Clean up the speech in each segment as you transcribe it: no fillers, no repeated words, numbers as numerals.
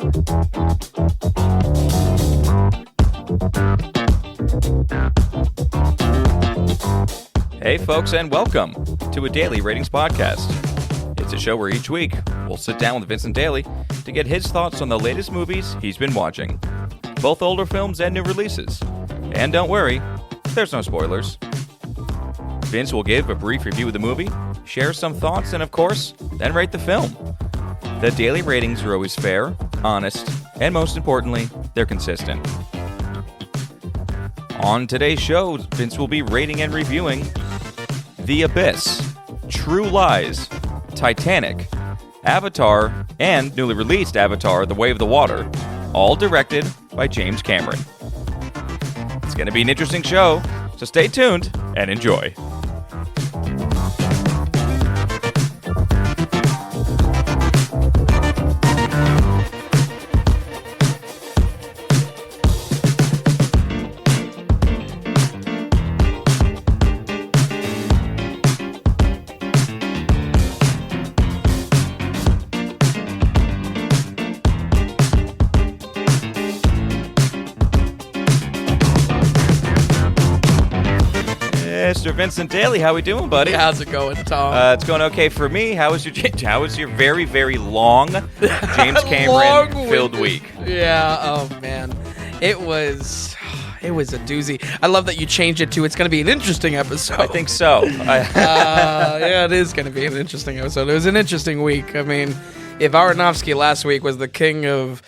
Hey folks, and welcome to a Daily Ratings Podcast. It's a show where each week we'll sit down with Vincent Daly to get his thoughts on the latest movies he's been watching, both older films and new releases. And don't worry, there's no spoilers. Vince will give a brief review of the movie, share some thoughts, and of course, then rate the film. The daily ratings are always fair, honest, and most importantly, they're consistent. On today's show, Vince will be rating and reviewing The Abyss, True Lies, Titanic, Avatar, and newly released Avatar, The Way of the Water, all directed by James Cameron. It's going to be an interesting show, so stay tuned and enjoy. Mr. Vincent Daly, how we doing, buddy? How's it going, Tom? It's going okay for me. How was your very, very long James Cameron filled week? Yeah. Oh man, it was a doozy. I love that you changed it to it's going to be an interesting episode. I think so. Yeah, it is going to be an interesting episode. It was an interesting week. I mean, if Aronofsky last week was the king of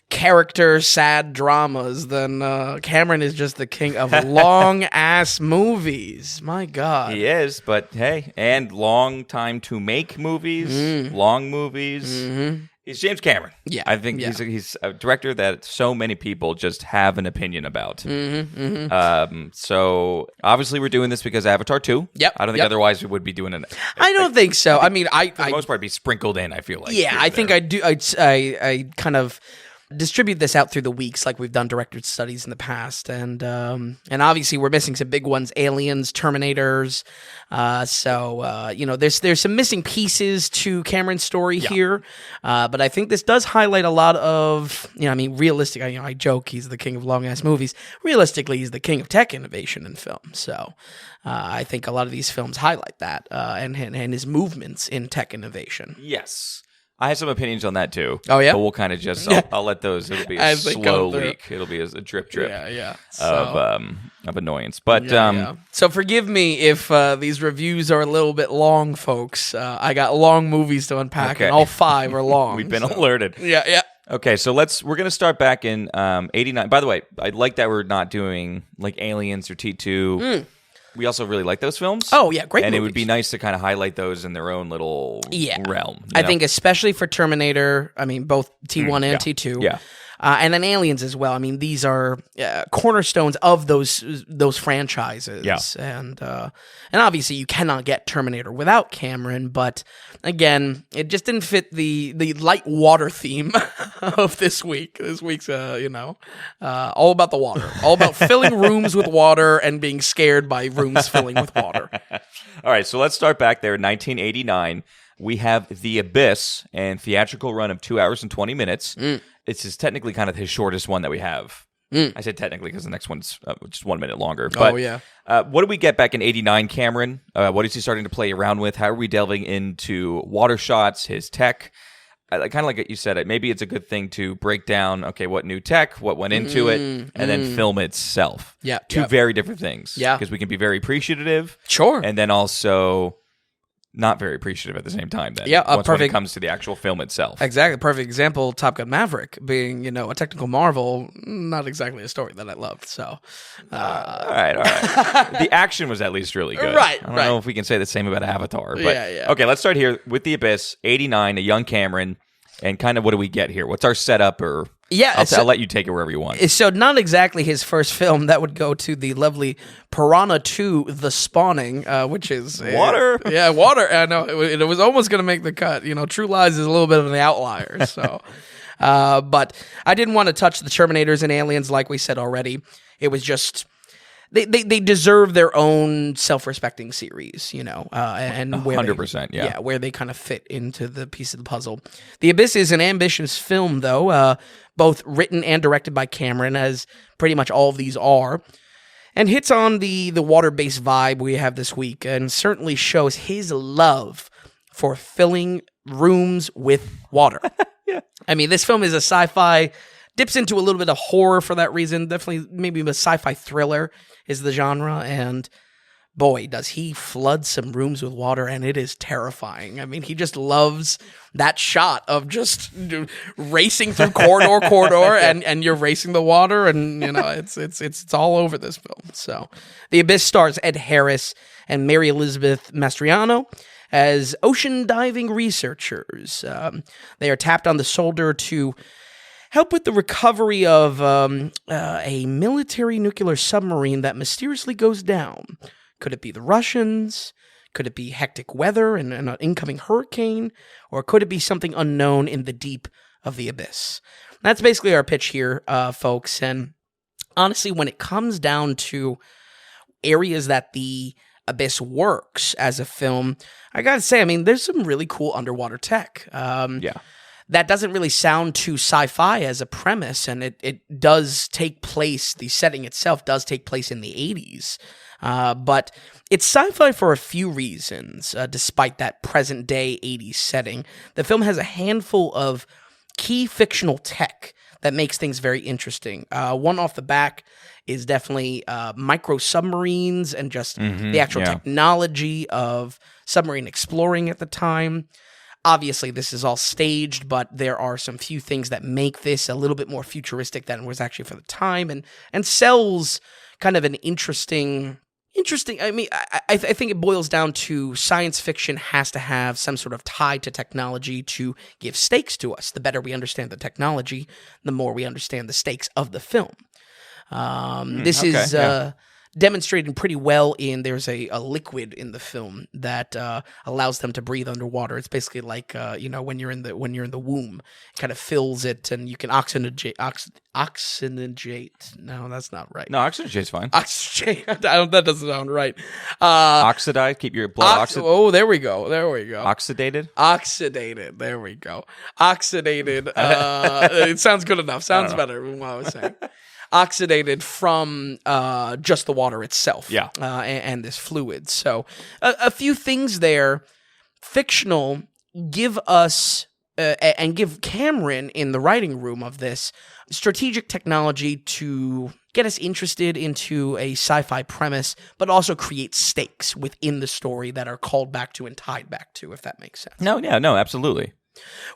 character sad dramas, then Cameron is just the king of long ass movies. My God, he is. But hey, and long time to make movies, long movies. Mm-hmm. He's James Cameron. Yeah, I think he's a director that so many people just have an opinion about. Mm-hmm, mm-hmm. So obviously we're doing this because Avatar 2. Yep. I don't think otherwise we would be doing it. I don't think so. I mean, for the most part, be sprinkled in. I feel like. Yeah, I think I do. I kind of distribute this out through the weeks like we've done director's studies in the past, and obviously we're missing some big ones: Aliens, Terminators. There's some missing pieces to Cameron's story here, but I think this does highlight a lot of, realistic. I joke he's the king of long ass movies. Realistically, he's the king of tech innovation in film. So I think a lot of these films highlight that and his movements in tech innovation. Yes. I have some opinions on that too. Oh yeah, but we'll kind of just I'll let those. It'll be a slow leak. It'll be a drip of annoyance. But so forgive me if these reviews are a little bit long, folks. I got long movies to unpack, and all 5 are long. We've been alerted. Yeah. Okay, so we're gonna start back in 89. By the way, I like that we're not doing like Aliens or T2. We also really like those films. Oh, yeah, great And movies. It would be nice to kind of highlight those in their own little realm. I think especially for Terminator, both T1 and T2. Yeah. And then Aliens as well. These are cornerstones of those franchises. Yeah. And obviously you cannot get Terminator without Cameron, but again, it just didn't fit the light water theme of this week. This week's all about the water. All about filling rooms with water and being scared by rooms filling with water. All right, so let's start back there in 1989. We have The Abyss and theatrical run of 2 hours and 20 minutes. This is technically kind of his shortest one that we have. I said technically because the next one's just 1 minute longer. But, what did we get back in 89, Cameron? What is he starting to play around with? How are we delving into water shots, his tech? Kind of like what you said, maybe it's a good thing to break down, okay, what new tech, what went into it, and then film itself. Yeah. Two very different things. Yeah. Because we can be very appreciative. Sure. And then also not very appreciative at the same time then. Yeah, when it comes to the actual film itself. Exactly. Perfect example, Top Gun Maverick being, a technical marvel, not exactly a story that I loved. So, all right. The action was at least really good. Right. I don't know if we can say the same about Avatar. But, yeah. Okay, let's start here with The Abyss, 89, a young Cameron, and kind of what do we get here? What's our setup or... Yeah, I'll let you take it wherever you want. So not exactly his first film. That would go to the lovely Piranha 2, The Spawning, which is... Water? Yeah, water. I know. It was almost going to make the cut. True Lies is a little bit of an outlier. So, but I didn't want to touch the Terminators and Aliens like we said already. It was just... they deserve their own self-respecting series, and where 100%, yeah, where they kind of fit into the piece of the puzzle. The Abyss is an ambitious film, though, both written and directed by Cameron, as pretty much all of these are, and hits on the water-based vibe we have this week, and certainly shows his love for filling rooms with water. Yeah. I mean, this film is a sci-fi, dips into a little bit of horror for that reason. Definitely, maybe a sci-fi thriller is the genre, and boy, does he flood some rooms with water, and it is terrifying. I mean, he just loves that shot of just racing through corridor, and you're racing the water, and it's all over this film. So, The Abyss stars Ed Harris and Mary Elizabeth Mastriano as ocean diving researchers. They are tapped on the shoulder to help with the recovery of a military nuclear submarine that mysteriously goes down. Could it be the Russians? Could it be hectic weather and an incoming hurricane? Or could it be something unknown in the deep of the abyss? That's basically our pitch here, folks. And honestly, when it comes down to areas that the Abyss works as a film, I gotta say, I mean, there's some really cool underwater tech. Yeah. That doesn't really sound too sci-fi as a premise, and it does take place, the setting itself does take place in the 80s. But it's sci-fi for a few reasons, despite that present-day 80s setting. The film has a handful of key fictional tech that makes things very interesting. One off the back is definitely micro submarines and just the actual technology of submarine exploring at the time. Obviously, this is all staged, but there are some few things that make this a little bit more futuristic than it was actually for the time, and sells kind of an interesting. I mean, I think it boils down to science fiction has to have some sort of tie to technology to give stakes to us. The better we understand the technology, the more we understand the stakes of the film. This is demonstrated pretty well in there's a liquid in the film that allows them to breathe underwater. It's basically like when you're in the womb, it kind of fills it, and you can oxygenate. No, that's not right. No, oxygenate's fine. Oxygenate. That doesn't sound right. Oxidize, keep your blood oxidated. Oh, there we go. Oxidated. There we go. Oxidated. It sounds good enough. Sounds better than what I was saying. Oxidated from just the water itself, and this fluid. So a few things there, fictional, give us and give Cameron in the writing room of this strategic technology to get us interested into a sci-fi premise, but also create stakes within the story that are called back to and tied back to, if that makes sense. No, absolutely.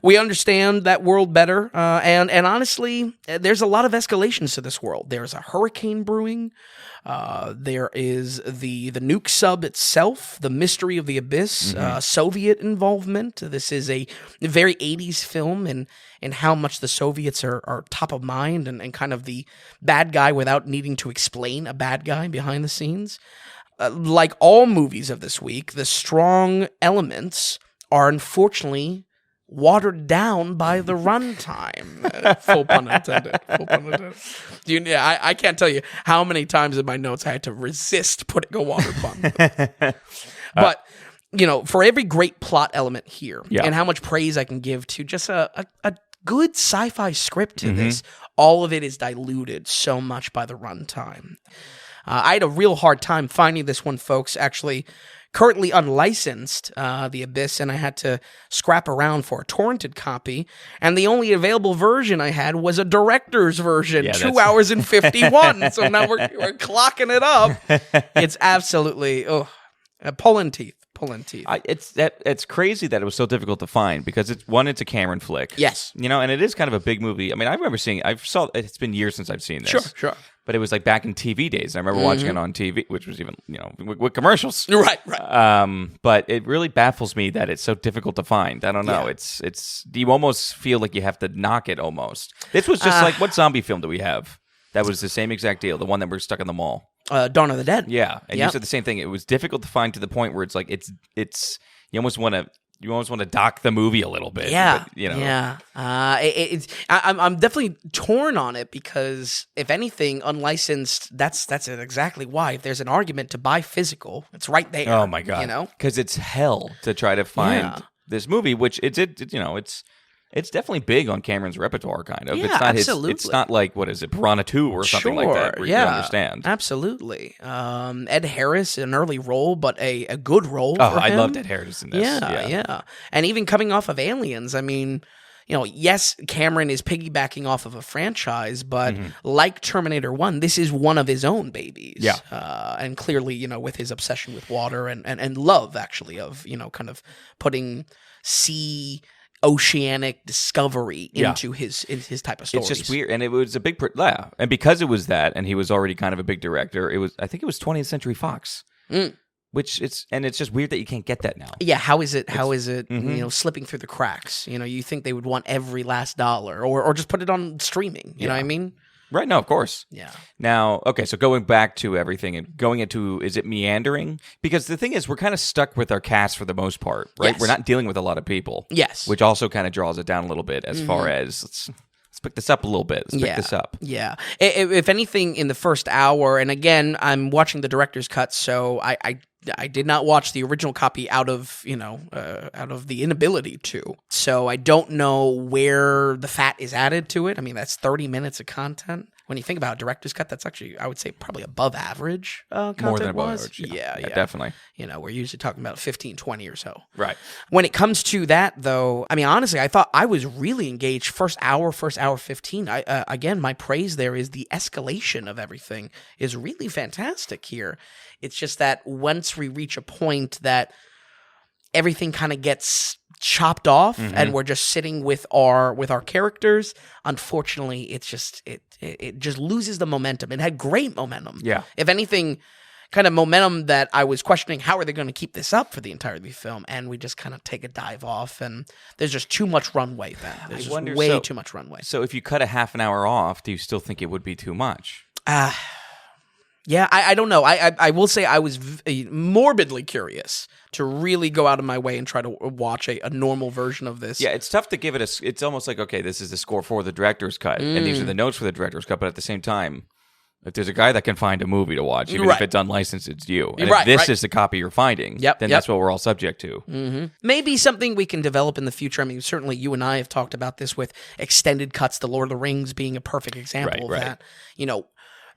We understand that world better, and honestly, there's a lot of escalations to this world. There's a hurricane brewing. There is the nuke sub itself, the mystery of the abyss, Soviet involvement. This is a very 80s film, and how much the Soviets are top of mind, and kind of the bad guy without needing to explain a bad guy behind the scenes. Like all movies of this week, the strong elements are unfortunately watered down by the runtime. Full pun intended. I can't tell you how many times in my notes I had to resist putting a water pun. But, for every great plot element here, and how much praise I can give to just a good sci-fi script to this, all of it is diluted so much by the runtime. I had a real hard time finding this one, folks, actually. Currently unlicensed, The Abyss, and I had to scrap around for a torrented copy, and the only available version I had was a director's version, 2 hours and 51, so now we're clocking it up. It's absolutely, pulling teeth. It's crazy that it was so difficult to find, because it's a Cameron flick. Yes. And it is kind of a big movie. I mean, I remember seeing it's been years since I've seen this. Sure. But it was like back in TV days. I remember watching it on TV, which was even, with commercials. Right. But it really baffles me that it's so difficult to find. I don't know. Yeah. You almost feel like you have to knock it almost. This was just like, what zombie film do we have? That was the same exact deal. The one that we're stuck in the mall. Dawn of the Dead. Yeah. And you said the same thing. It was difficult to find to the point where it's like, it's you almost want to you almost want to dock the movie a little bit. Yeah, but, you know. yeah. I'm definitely torn on it because if anything, unlicensed. That's exactly why. If there's an argument to buy physical, it's right there. Oh my god! You know, because it's hell to try to find this movie, which it's definitely big on Cameron's repertoire, kind of. Yeah, it's not absolutely. It's not like, what is it, Piranha 2 or something like that, where you can understand. Absolutely. Ed Harris, an early role, but a good role for him. I loved Ed Harris in this. Yeah. And even coming off of Aliens, I mean, yes, Cameron is piggybacking off of a franchise, but like Terminator 1, this is one of his own babies. Yeah. And clearly, with his obsession with water and love, actually, of, kind of putting oceanic discovery into his type of stories. It's just weird, and it was a big and because it was that, and he was already kind of a big director, I think it was 20th Century Fox, which it's just weird that you can't get that now. Yeah, how is it slipping through the cracks? You think they would want every last dollar, or just put it on streaming. You know what I mean? Right, no, of course. Yeah. Now, okay, so going back to everything and going into, is it meandering? Because the thing is, we're kind of stuck with our cast for the most part, right? Yes. We're not dealing with a lot of people. Yes. Which also kind of draws it down a little bit as far as, let's pick this up a little bit. Let's pick this up. Yeah. If anything, in the first hour, and again, I'm watching the director's cut, so I did not watch the original copy out of the inability to. So I don't know where the fat is added to it. I mean, that's 30 minutes of content. When you think about a director's cut, that's actually, I would say, probably above average content. More than above was. average. Yeah, definitely. We're usually talking about 15, 20 or so. Right. When it comes to that, though, I mean, honestly, I thought I was really engaged first hour 15. Again, my praise there is the escalation of everything is really fantastic here. It's just that once we reach a point that everything kind of gets chopped off and we're just sitting with our characters, unfortunately, it just loses the momentum. It had great momentum. Yeah. If anything, kind of momentum that I was questioning, how are they going to keep this up for the entirety of the film? And we just kind of take a dive off, and there's just too much runway then. There's just way too much runway. So if you cut a half an hour off, do you still think it would be too much? Yeah, I don't know. I will say I was morbidly curious to really go out of my way and try to watch a normal version of this. Yeah, it's tough to give it it's almost like, okay, this is the score for the director's cut, and these are the notes for the director's cut, but at the same time, if there's a guy that can find a movie to watch, even if it's unlicensed, it's you. And if this is the copy you're finding, then that's what we're all subject to. Maybe something we can develop in the future. I mean, certainly you and I have talked about this with extended cuts, The Lord of the Rings being a perfect example of that.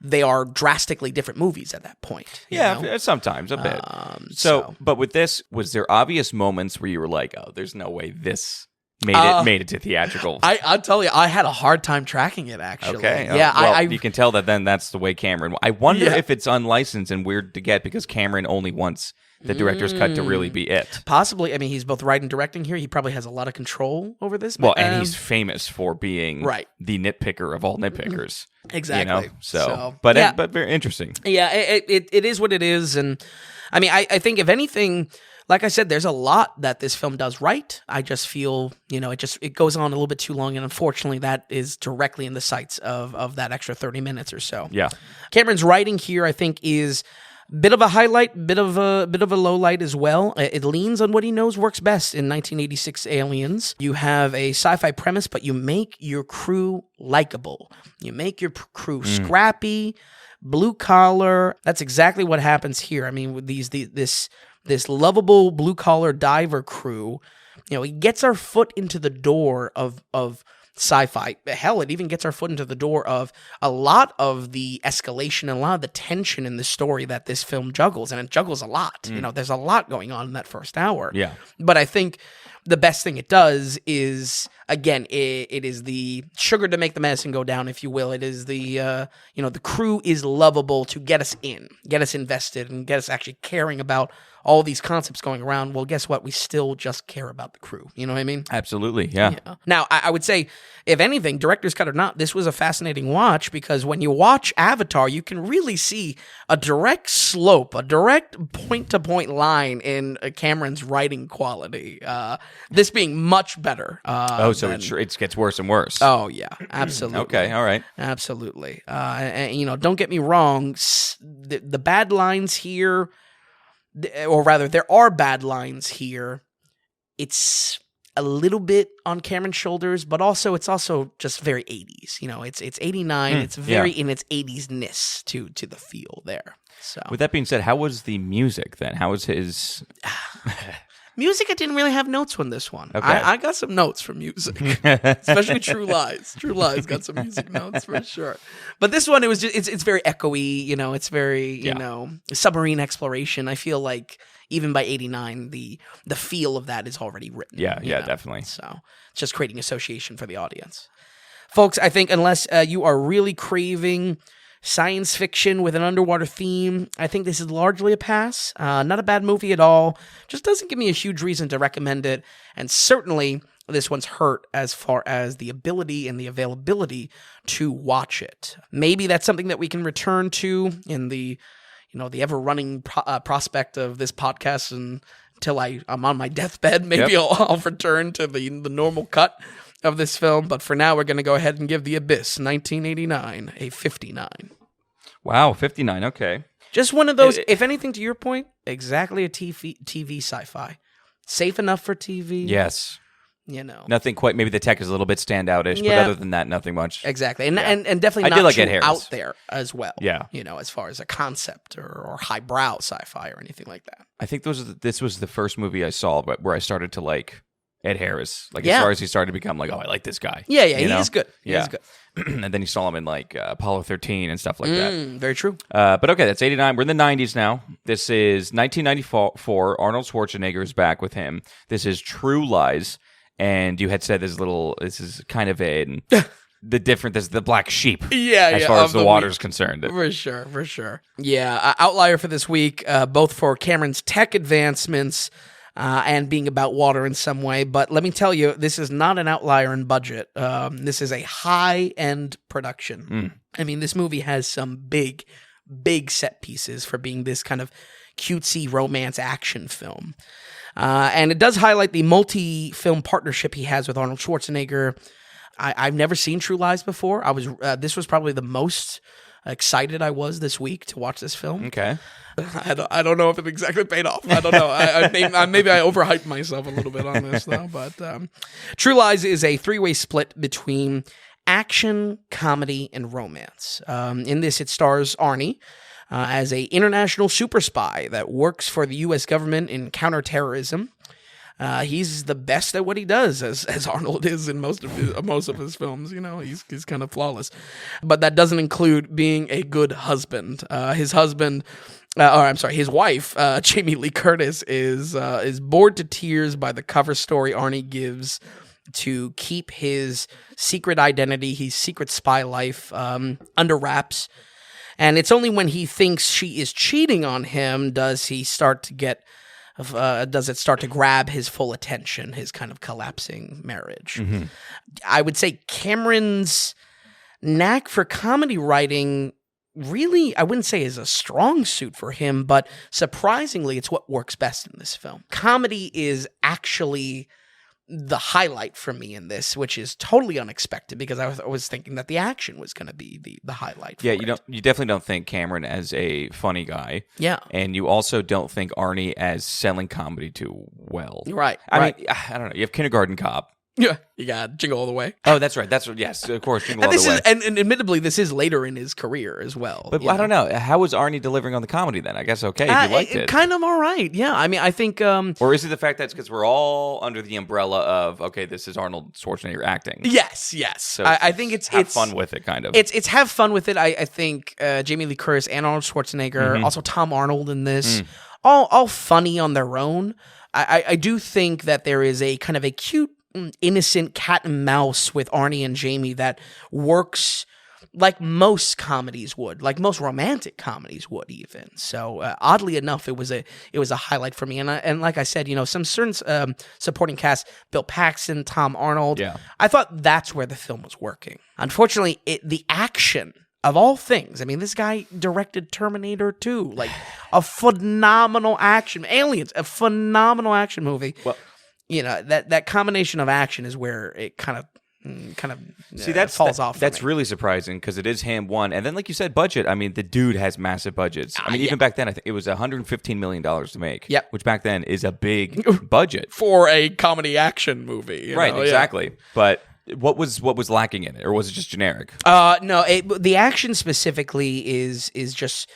They are drastically different movies at that point. Yeah, sometimes a bit. But with this, was there obvious moments where you were like, "Oh, there's no way this made it to theatrical"? I'll tell you, I had a hard time tracking it. Actually, okay, yeah, you can tell that then that's the way Cameron. I wonder if it's unlicensed and weird to get because Cameron only wants the director's cut to really be it. Possibly. I mean, he's both writing and directing here. He probably has a lot of control over this. Well, and he's famous for being the nitpicker of all nitpickers. Exactly. But very interesting. Yeah, it is what it is. And I mean, I think if anything, like I said, there's a lot that this film does right. I just feel, it goes on a little bit too long. And unfortunately, that is directly in the sights of that extra 30 minutes or so. Yeah. Cameron's writing here, I think, is bit of a highlight, bit of a low light as well. It leans on what he knows works best in 1986 Aliens. You have a sci-fi premise, but you make your crew likable. You make your crew scrappy, blue collar. That's exactly what happens here. I mean, with this lovable blue collar diver crew, it gets our foot into the door of sci-fi. Hell, it even gets our foot into the door of a lot of the escalation and a lot of the tension in the story that this film juggles, and it juggles a lot. There's a lot going on in that first hour. Yeah. But I think the best thing it does is, again, it is the sugar to make the medicine go down, if you will. It is the crew is lovable to get us in, get us invested, and get us actually caring about all these concepts going around. Well, guess what? We still just care about the crew. You know what I mean? Absolutely, yeah. Now, I would say, if anything, director's cut or not, this was a fascinating watch because when you watch Avatar, you can really see a direct slope, a direct point-to-point line in Cameron's writing quality. This being much better. So it gets worse and worse. Oh, yeah, absolutely. Okay, all right. Absolutely. And don't get me wrong, the bad lines here, or rather, there are bad lines here it's a little bit on Cameron's shoulders, but also it's also just very 80s. You know, it's 89. It's very in its 80s-ness to the feel there. So with that being said, how was the music then? How was his music? I didn't really have notes on this one. Okay. I got some notes from music, especially True Lies. True Lies got some music notes for sure. But this one, it was just it's very echoey. You know, it's very you know submarine exploration. I feel like even by 89, the feel of that is already written. Yeah, you know? definitely. So it's just creating association for the audience, folks. I think unless you are really craving science fiction with an underwater theme, I think this is largely a pass. Not a bad movie at all. Just doesn't give me a huge reason to recommend it. And certainly this one's hurt as far as the ability and the availability to watch it. Maybe that's something that we can return to in the the ever-running prospect of this podcast until I'm on my deathbed. Maybe I'll return to the normal cut of this film, but for now, we're going to go ahead and give The Abyss, 1989, a 59. Wow, 59, okay. Just one of those, if anything, to your point, exactly a TV sci-fi. Safe enough for TV. Yes. You know. Nothing quite, maybe the tech is a little bit standout-ish, but other than that, nothing much. Exactly, and definitely not too out there as well. Yeah. You know, as far as a concept or highbrow sci-fi or anything like that. I think this was the first movie I saw where I started to like Ed Harris, like as far as he started to become like, oh, I like this guy. Yeah, he's good. He's good. And then you saw him in like Apollo 13 and stuff like that. Very true. But okay, that's 89. We're in the 90s now. This is 1994. Arnold Schwarzenegger is back with him. This is True Lies. And you had said this is kind of the black sheep. As far as the water's concerned. For sure. Yeah, outlier for this week, both for Cameron's tech advancements and being about water in some way. But let me tell you, this is not an outlier in budget. This is a high-end production. I mean, this movie has some big set pieces for being this kind of cutesy romance action film. And it does highlight the multi-film partnership he has with Arnold Schwarzenegger. I've never seen True Lies before. This was probably the most excited I was this week to watch this film. Okay. I don't know if it exactly paid off. I don't know. Maybe I overhyped myself a little bit on this though. But True Lies is a three-way split between action, comedy, and romance. In this, it stars Arnie as a international super spy that works for the U.S. government in counterterrorism. He's the best at what he does, as Arnold is in most of his films. You know, he's kind of flawless. But that doesn't include being a good husband. His wife, Jamie Lee Curtis, is bored to tears by the cover story Arnie gives to keep his secret identity, his secret spy life, under wraps. And it's only when he thinks she is cheating on him does it start to grab his full attention, his kind of collapsing marriage. Mm-hmm. I would say Cameron's knack for comedy writing really, I wouldn't say is a strong suit for him, but surprisingly, it's what works best in this film. Comedy is actually the highlight for me in this, which is totally unexpected because I was thinking that the action was going to be the highlight. You definitely don't think Cameron as a funny guy. Yeah. And you also don't think Arnie as selling comedy too well. Right. I mean, I don't know. You have Kindergarten Cop. Yeah, you got Jingle All the Way. Oh, that's right. Yes, of course, Jingle All the Way. And admittedly, this is later in his career as well. But I don't know. How was Arnie delivering on the comedy then? I guess okay if you liked it. Kind of all right. Yeah, I mean, I think. Or is it the fact that it's because we're all under the umbrella of this is Arnold Schwarzenegger acting? Yes. So I think it's fun with it, kind of. It's have fun with it. I think Jamie Lee Curtis and Arnold Schwarzenegger, also Tom Arnold in this, all funny on their own. I do think that there is a kind of a cute, innocent cat and mouse with Arnie and Jamie that works like most comedies would, like most romantic comedies would even. So oddly enough, it was a highlight for me. And like I said, some certain supporting cast, Bill Paxton, Tom Arnold. Yeah. I thought that's where the film was working. Unfortunately, the action of all things, I mean, this guy directed Terminator 2, like a phenomenal action, Aliens, a phenomenal action movie. Well, that combination of action is where it kind of kind of See, falls off. That's really surprising because it is Ham 1. And then, like you said, budget. I mean, the dude has massive budgets. I mean, even back then, I think it was $115 million to make. Yep. Which back then is a big budget. For a comedy action movie. Right, exactly. But what was lacking in it? Or was it just generic? No, the action specifically is just...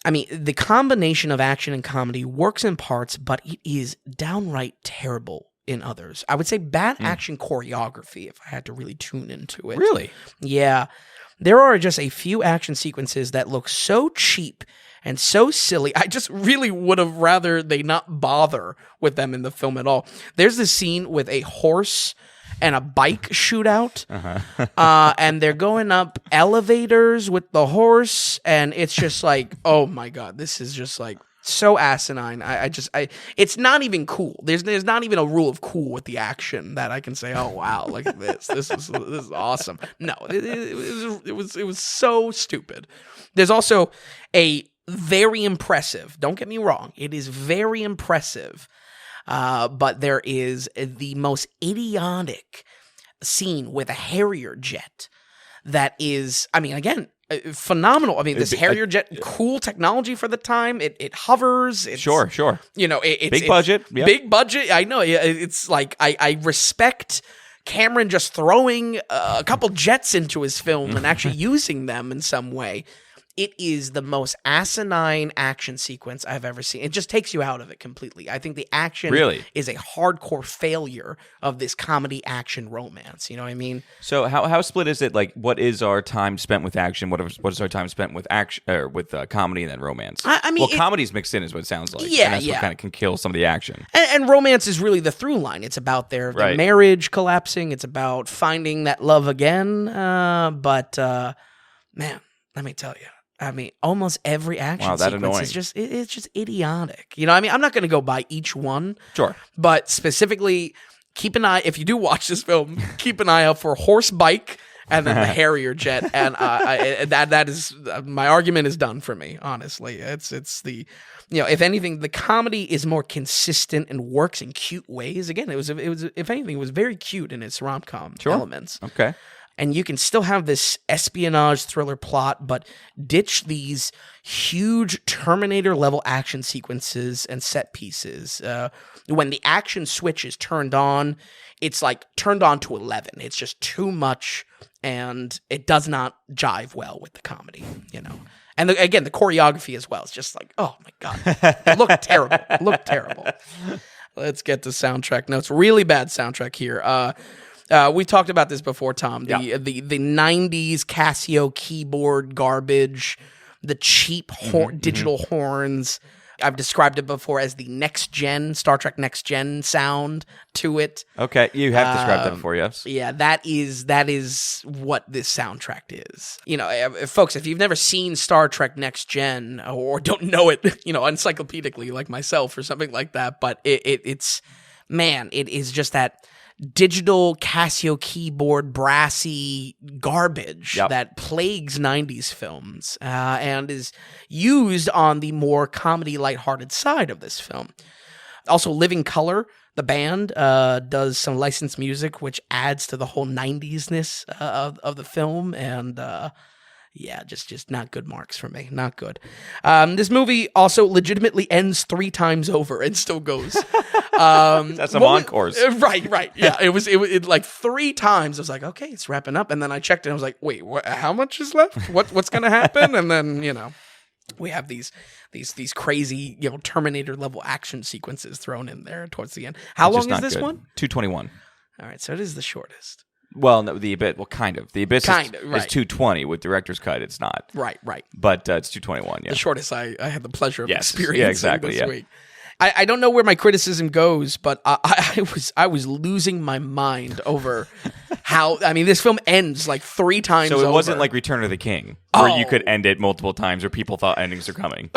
I mean, the combination of action and comedy works in parts, but it is downright terrible in others. I would say bad action choreography, if I had to really tune into it. Really? Yeah. There are just a few action sequences that look so cheap and so silly. I just really would have rather they not bother with them in the film at all. There's this scene with a horse and a bike shootout, and they're going up elevators with the horse, and it's just like, oh my God, this is just like so asinine. It's not even cool. There's not even a rule of cool with the action that I can say, oh wow, look at this. This is awesome. No, it was so stupid. There's also a very impressive. Don't get me wrong. It is very impressive. But there is the most idiotic scene with a Harrier jet that is, I mean, again, phenomenal. I mean, this Harrier jet, cool technology for the time. It hovers. It's, sure. You know, it's budget. Yep. Big budget. I know. It's like I respect Cameron just throwing a couple jets into his film and actually using them in some way. It is the most asinine action sequence I've ever seen. It just takes you out of it completely. I think the action is a hardcore failure of this comedy action romance. You know what I mean? So how split is it? Like, what is our time spent with action? What is our time spent with action or with comedy and then romance? I mean, comedy's mixed in is what it sounds like. Yeah, and that's what kind of can kill some of the action. And romance is really the through line. It's about their marriage collapsing. It's about finding that love again. But man, let me tell you. I mean, almost every action sequence is just it's just idiotic. You know, I mean, I'm not going to go by each one. Sure. But specifically, keep an eye, if you do watch this film, keep an eye out for horse bike and then the Harrier jet. And that is, my argument is done for me, honestly. It's the, you know, if anything, the comedy is more consistent and works in cute ways. Again, it was if anything, it was very cute in its rom-com elements. Okay. And you can still have this espionage thriller plot, but ditch these huge Terminator-level action sequences and set pieces. When the action switch is turned on, it's like turned on to 11. It's just too much, and it does not jive well with the comedy, you know. And again, the choreography as well. It's just like, oh my God. It looked terrible. Let's get to soundtrack notes. Really bad soundtrack here. We talked about this before, Tom. The 90s Casio keyboard garbage, the cheap digital horns. I've described it before as the next gen, Star Trek Next Gen sound to it. Okay, you have described that before, yes. Yeah, that is what this soundtrack is. You know, folks, if you've never seen Star Trek Next Gen or don't know it, you know, encyclopedically like myself or something like that, but it's it is just that digital Casio keyboard brassy garbage that plagues 90s films and is used on the more comedy lighthearted side of this film. Also, Living Colour, the band, does some licensed music which adds to the whole 90s-ness of the film, and just not good marks for me. Not good. This movie also legitimately ends 3 times over and still goes. That's some encores. Right. Yeah, it was like 3 times. I was like, okay, it's wrapping up. And then I checked and I was like, wait, how much is left? What's going to happen? And then, you know, we have these crazy, you know, Terminator level action sequences thrown in there towards the end. How long is this one? 2:21. All right, so it is the shortest. Well, no, kind of. The Abyss is 2:20 with director's cut. It's not. Right. But it's 2:21, yeah. The shortest I had the pleasure of experiencing this week. I don't know where my criticism goes, but I was losing my mind over how, I mean, this film ends like 3 times over. So it wasn't like Return of the King, where you could end it multiple times or people thought endings are coming.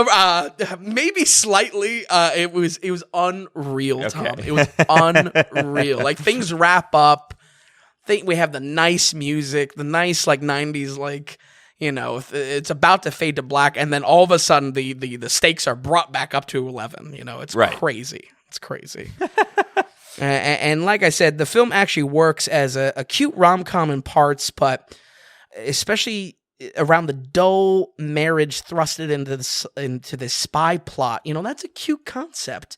Maybe slightly. It was unreal, Tom. Okay. It was unreal. Like, things wrap up. We have the nice music, the nice like 90s like, you know, it's about to fade to black, and then all of a sudden the stakes are brought back up to 11. You know, it's crazy. It's crazy. And like I said, the film actually works as a cute rom-com in parts, but especially around the dull marriage thrusted into this spy plot. That's a cute concept.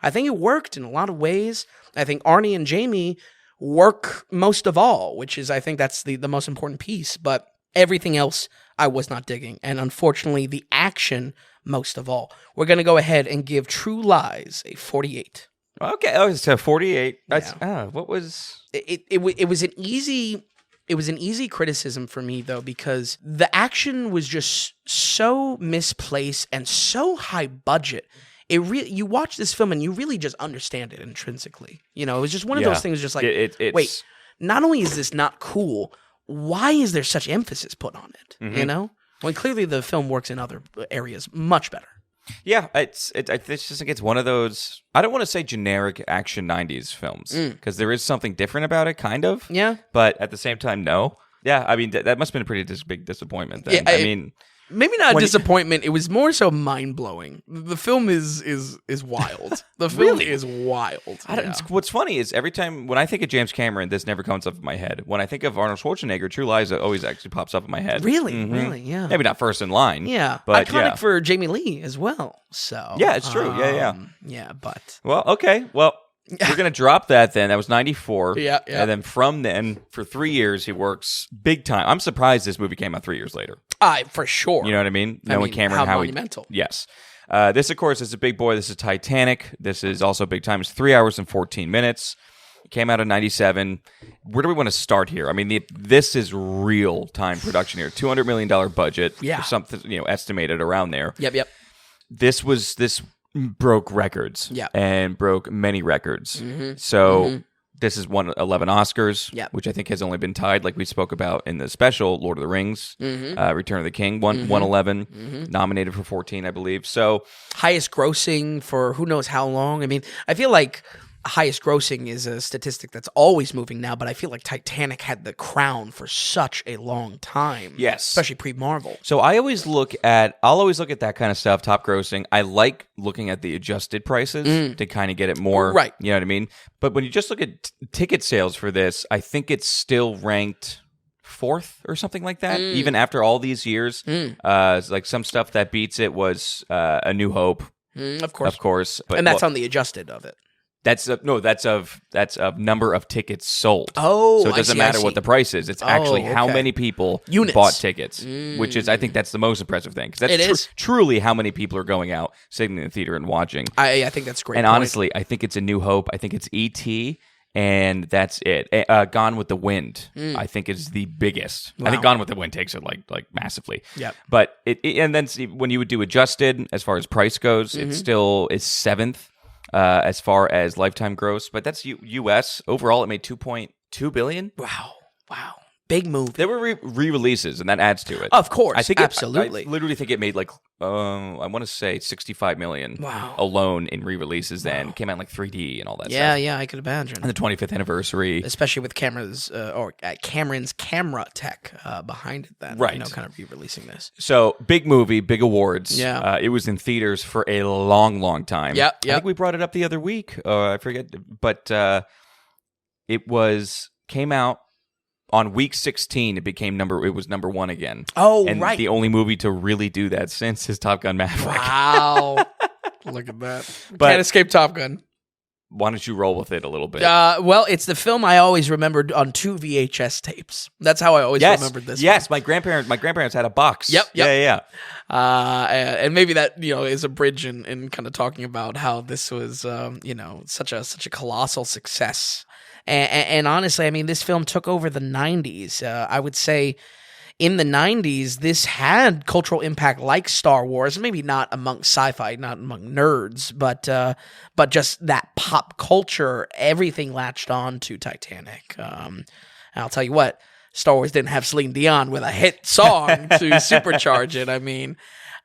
I think it worked in a lot of ways. I think Arnie and Jamie work most of all, which is, I think that's the most important piece. But everything else I was not digging. And unfortunately, the action most of all. We're going to go ahead and give True Lies a 48. Okay. Oh, it's a 48. That's, Yeah. what was... It was an easy criticism for me, though, because the action was just so misplaced and so high budget. You watch this film and you really just understand it intrinsically. It was just one of those things, just like, wait, not only is this not cool, why is there such emphasis put on it? Mm-hmm. When clearly the film works in other areas much better. Yeah, it's just like it's one of those. I don't want to say generic action '90s films because there is something different about it, kind of. Yeah, but at the same time, no. Yeah, I mean that must have been a pretty big disappointment. Then. Yeah, I mean. Maybe not a disappointment. It was more so mind-blowing. The film is wild. The film is wild. What's funny is every time when I think of James Cameron, this never comes up in my head. When I think of Arnold Schwarzenegger, True Lies always actually pops up in my head. Really? Really, yeah. Maybe not first in line. Yeah. But iconic for Jamie Lee as well. So yeah, it's true. Yeah, but... Well, okay. Well... We're going to drop that then. That was 94. Yeah. And then from then, for 3 years, he works big time. I'm surprised this movie came out 3 years later. For sure. You know what I mean? Knowing Cameron, how monumental. Yes. This, of course, is a big boy. This is Titanic. This is also big time. It's 3 hours and 14 minutes. It came out in 97. Where do we want to start here? I mean, this is real-time production here. $200 million budget. Yeah. Or something, estimated around there. Yep. This broke records and broke many records. So this is won 11 Oscars, which I think has only been tied, like we spoke about in the special, Lord of the Rings, Return of the King, won 11, nominated for 14, I believe. So highest grossing for who knows how long. I mean, I feel like highest grossing is a statistic that's always moving now, but I feel like Titanic had the crown for such a long time. Yes. Especially pre-Marvel. So I'll always look at that kind of stuff, top grossing. I like looking at the adjusted prices to kind of get it more, right. You know what I mean? But when you just look at ticket sales for this, I think it's still ranked 4th or something like that, even after all these years. Like some stuff that beats it was A New Hope. Of course. But, and that's on the adjusted of it. That's of number of tickets sold. Oh, so it doesn't matter what the price is. It's actually how many people bought tickets, which is I think that's the most impressive thing because that's truly how many people are going out, sitting in the theater and watching. I think that's great. And honestly, I think it's A New Hope. I think it's E.T. and that's it. Gone with the Wind, I think, is the biggest. Wow. I think Gone with the Wind takes it like massively. Yeah. But and then when you would do adjusted as far as price goes, it still is 7th. As far as lifetime gross, but that's U.S. Overall, it made $2.2 billion. Wow. Big move. There were re-releases, and that adds to it. Of course, I think absolutely. I literally think it made I want to say $65 million alone in re-releases. Then came out like 3D and all that stuff. Yeah, I could imagine. And the 25th anniversary, especially with Cameron's camera tech behind it. Then right, kind of re-releasing this. So big movie, big awards. Yeah, it was in theaters for a long time. Yeah. I think we brought it up the other week. I forget, but it came out. On week 16, it was number 1 again. Oh, and right. The only movie to really do that since is Top Gun Maverick. Wow. Look at that. Can't escape Top Gun. Why don't you roll with it a little bit? Well, it's the film I always remembered on 2 VHS tapes. That's how I always remembered this. Yes, my grandparents had a box. Yep. Yeah. And maybe that is a bridge in kind of talking about how this was such a colossal success. And honestly, I mean, this film took over the 90s. I would say in the 90s, this had cultural impact like Star Wars, maybe not among sci-fi, not among nerds, but just that pop culture, everything latched on to Titanic. And I'll tell you what, Star Wars didn't have Celine Dion with a hit song to supercharge it. I mean,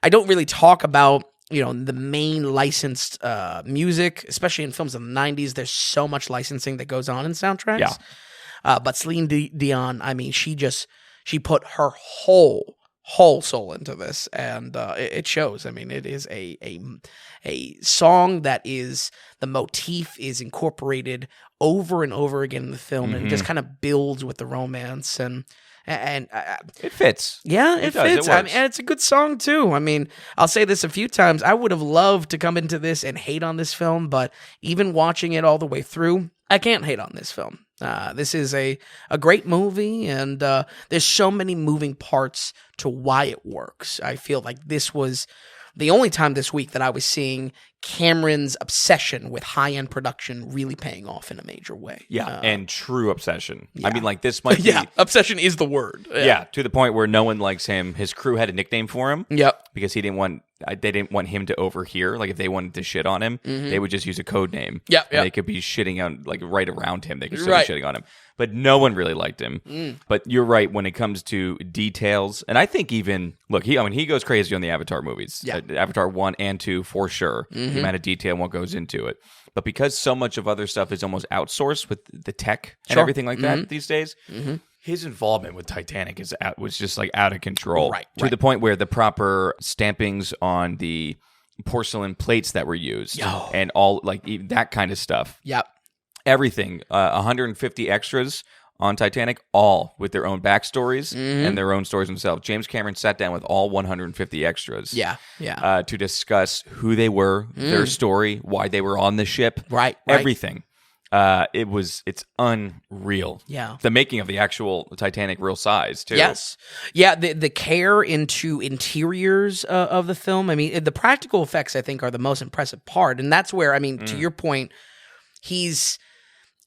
I don't really talk about the main licensed music, especially in films of the 90s. There's so much licensing that goes on in soundtracks. Yeah. But Celine Dion, I mean, she put her whole whole soul into this, and it shows. I mean, it is a song that is, the motif is incorporated over and over again in the film, and it just kind of builds with the romance, and it fits. Yeah, it fits. And it's a good song too. I mean, I'll say this a few times. I would have loved to come into this and hate on this film, but even watching it all the way through, I can't hate on this film. This is a great movie, and there's so many moving parts to why it works. I feel like this was the only time this week that I was seeing Cameron's obsession with high-end production really paying off in a major way. Yeah, and true obsession. Yeah. I mean, like, this might be... Yeah, obsession is the word. Yeah, to the point where no one likes him. His crew had a nickname for him. Yep. Because they didn't want him to overhear. Like, if they wanted to shit on him, they would just use a code name. Yep. And they could be shitting on, like, right around him. They could still be shitting on him. But no one really liked him. But you're right, when it comes to details, and I think even, look, he goes crazy on the Avatar movies. Yeah. Avatar 1 and 2, for sure. The amount of detail and what goes into it. But because so much of other stuff is almost outsourced with the tech and everything like that these days, his involvement with Titanic was just like out of control. To the point where the proper stampings on the porcelain plates that were used and all, like, even that kind of stuff. Yep. Everything, 150 extras on Titanic, all with their own backstories and their own stories themselves. James Cameron sat down with all 150 extras to discuss who they were, their story, why they were on the ship, everything. It's unreal. Yeah. The making of the actual Titanic real size, too. Yes. Yeah, the care into interiors of the film. I mean, the practical effects, I think, are the most impressive part. And that's where, I mean, to your point, he's...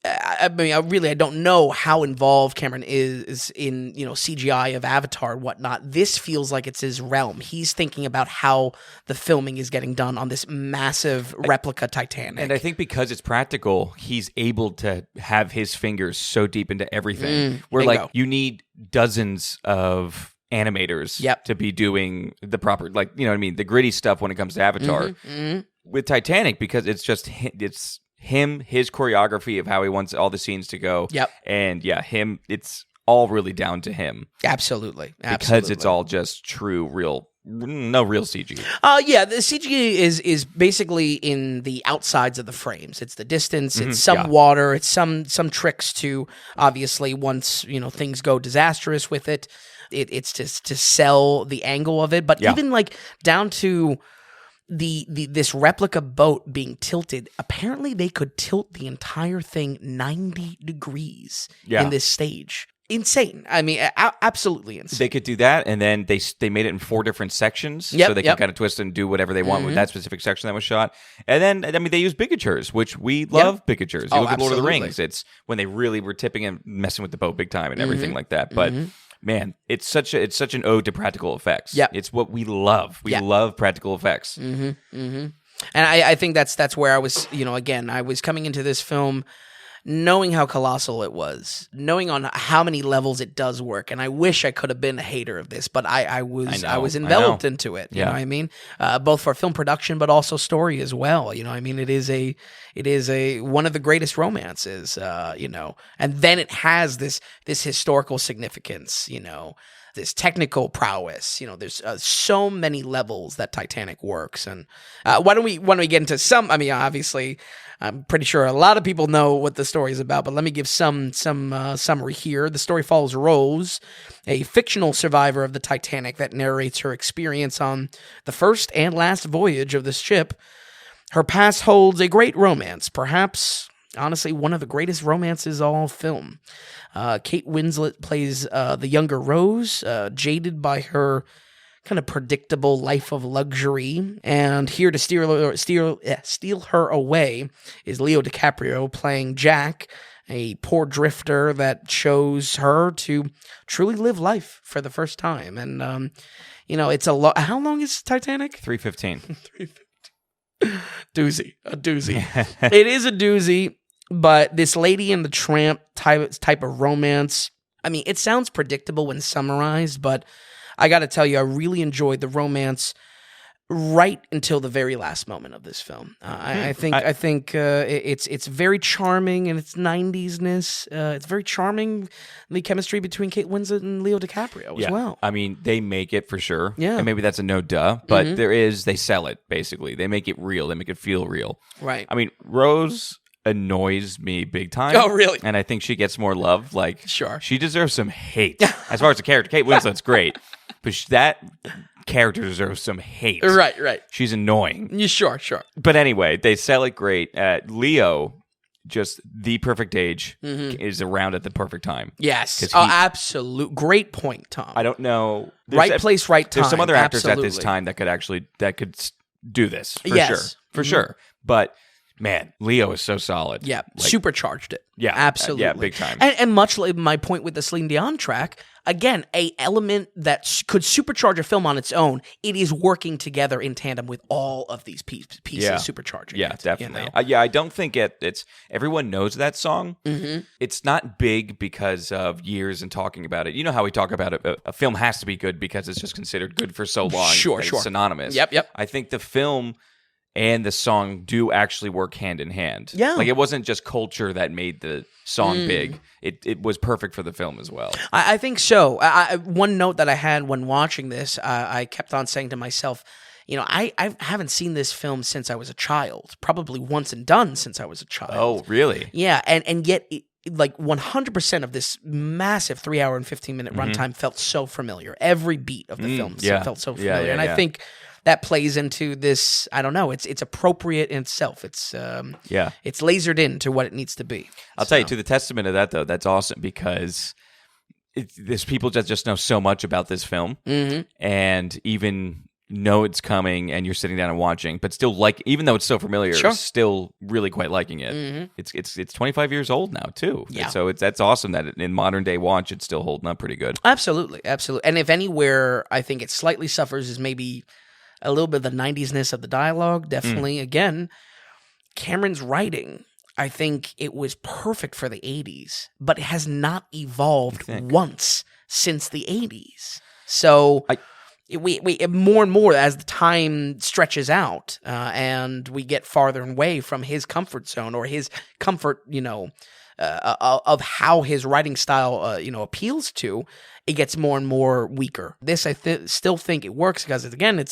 I mean, I don't know how involved Cameron is in, CGI of Avatar and whatnot. This feels like it's his realm. He's thinking about how the filming is getting done on this massive replica Titanic. And I think because it's practical, he's able to have his fingers so deep into everything. Where, like, you need dozens of animators to be doing the proper, like, you know what I mean, the gritty stuff when it comes to Avatar. With Titanic, because it's just his choreography of how he wants all the scenes to go. And it's all really down to him. Absolutely. Because it's all just true, no real CG. The CG is basically in the outsides of the frames. It's the distance, it's some water, it's some tricks to, obviously, once, things go disastrous with it, it's to sell the angle of it. But even, like, down to this replica boat being tilted, apparently they could tilt the entire thing 90 degrees in this stage. Insane. I mean, absolutely insane. They could do that, and then they made it in 4 different sections, so they can kind of twist and do whatever they want with that specific section that was shot. And then, I mean, they use bigatures, which we love bigatures. You look at Lord of the Rings, it's when they really were tipping and messing with the boat big time and everything like that. But man, it's such an ode to practical effects. It's what we love. We love practical effects. And I think that's where I was, again, I was coming into this film knowing how colossal it was, knowing on how many levels it does work. And I wish I could have been a hater of this, but I was enveloped into it. You know what I mean? Both for film production, but also story as well. You know what I mean? It is a one of the greatest romances, and then it has this historical significance, this technical prowess. There's so many levels that Titanic works. And why don't we get into some? I mean, obviously, I'm pretty sure a lot of people know what the story is about, but let me give some summary here. The story follows Rose, a fictional survivor of the Titanic, that narrates her experience on the first and last voyage of this ship. Her past holds a great romance, perhaps, honestly, one of the greatest romances all film. Kate Winslet plays the younger Rose, jaded by her kind of predictable life of luxury, and here to steal her away is Leo DiCaprio playing Jack, a poor drifter that shows her to truly live life for the first time. And it's how long is Titanic? 3:15. 3:15. A doozy. It is a doozy. But this Lady and the Tramp type of romance, I mean, it sounds predictable when summarized, but I got to tell you, I really enjoyed the romance right until the very last moment of this film. I think it's very charming in its 90s-ness. It's very charming, the chemistry between Kate Winslet and Leo DiCaprio as well. I mean, they make it for sure. Yeah. And maybe that's a no duh, but they sell it, basically. They make it real. They make it feel real. Right. I mean, Rose annoys me big time. Oh, really? And I think she gets more love. Like, Sure. She deserves some hate. As far as the character, Kate Winslet's great, but that character deserves some hate. Right. She's annoying. Yeah, sure. But anyway, they sell it great. Leo, just the perfect age, is around at the perfect time. Yes. Absolute. Great point, Tom. I don't know. Right place, right time. There's some other actors Absolutely. at this time that could do this for sure. But man, Leo is so solid. Yeah, supercharged it. Yeah, absolutely. Yeah, big time. And much like my point with the Celine Dion track, again, a element that could supercharge a film on its own. It is working together in tandem with all of these pieces supercharging. Yeah, it, definitely. I don't think it's everyone knows that song. It's not big because of years and talking about it. You know how we talk about it. A film has to be good because it's just considered good for so long. Sure. It's synonymous. Yep. I think the film and the song do actually work hand in hand. Yeah. Like, it wasn't just culture that made the song big. It was perfect for the film as well. I think so. One note that I had when watching this, I kept on saying to myself, I haven't seen this film since I was a child. Probably once and done since I was a child. Oh, really? Yeah, and yet, like 100% of this massive 3 hour and 15-minute runtime felt so familiar. Every beat of the film felt so familiar. And I think that plays into this. I don't know. It's appropriate in itself. It's lasered into what it needs to be. I'll tell you, to the testament of that, though, that's awesome because there's people that just know so much about this film and even know it's coming, and you're sitting down and watching, but still even though it's so familiar, still really quite liking it. It's 25 years old now too. Yeah. So that's awesome that in modern day watch it's still holding up pretty good. Absolutely. And if anywhere I think it slightly suffers is maybe a little bit of the 90s-ness of the dialogue. Definitely. Again, Cameron's writing, I think it was perfect for the 80s, but it has not evolved once since the 80s. So we more and more as the time stretches out and we get farther away from his comfort zone or his comfort, of how his writing style, appeals to, it gets more and more weaker. This, I still think it works because, again,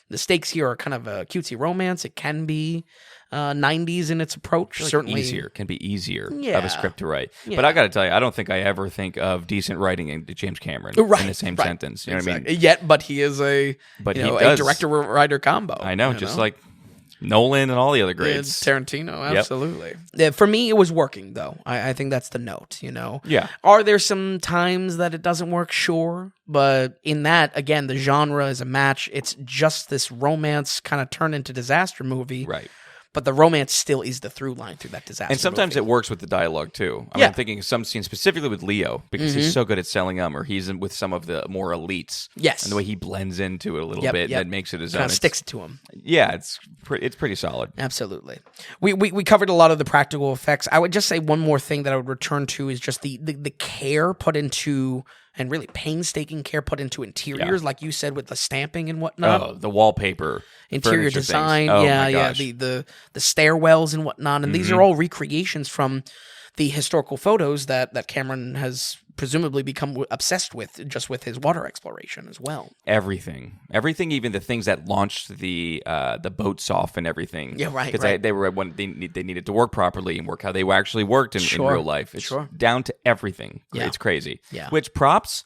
the stakes here are kind of a cutesy romance. It can be 90s in its approach. Certainly can be easier of a script to write. Yeah. But I got to tell you, I don't think I ever think of decent writing in James Cameron in the same sentence. You know what I mean? Yet, but he is a director-writer combo. I know, just like Nolan and all the other greats. Tarantino, absolutely. Yep. For me, it was working, though. I think that's the note, Yeah. Are there some times that it doesn't work? Sure. But in that, again, the genre is a match. It's just this romance kind of turned into disaster movie. Right. But the romance still is the through line through that disaster. And sometimes it works with the dialogue too. I'm thinking of some scenes specifically with Leo because he's so good at selling them, or he's with some of the more elites. Yes, and the way he blends into it a little bit that makes it his own. Kind of sticks it to him. Yeah, it's pretty solid. Absolutely. We covered a lot of the practical effects. I would just say one more thing that I would return to is just the care put into. And really painstaking care put into interiors, like you said, with the stamping and whatnot. Oh, the wallpaper, interior design, the stairwells and whatnot. And these are all recreations from the historical photos that Cameron has presumably become obsessed with, just with his water exploration as well. Everything, even the things that launched the boats off and everything. Yeah, right. Because they were when they needed to work properly and work how they actually worked in real life. It's down to everything. Yeah. It's crazy. Yeah. Which props.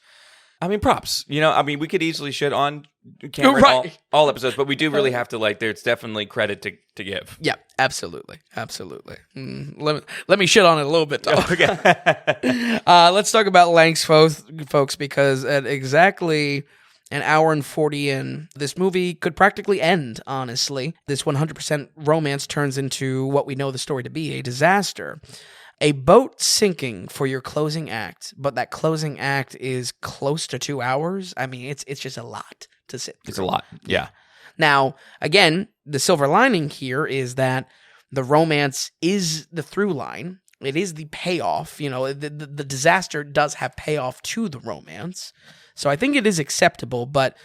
We could easly shit on Cameron all episodes, but we do really have to there's definitely credit to give. Yeah, absolutely. Let me shit on it a little bit, though. Okay. Let's talk about lengths, folks, because at exactly an hour and 40 in, this movie could practically end, honestly. This 100% romance turns into what we know the story to be, a disaster. A boat sinking for your closing act, but that closing act is close to 2 hours. I mean, it's just a lot to sit through. It's a lot, yeah. Now, again, the silver lining here is that the romance is the through line. It is the payoff. The disaster does have payoff to the romance. So I think it is acceptable, but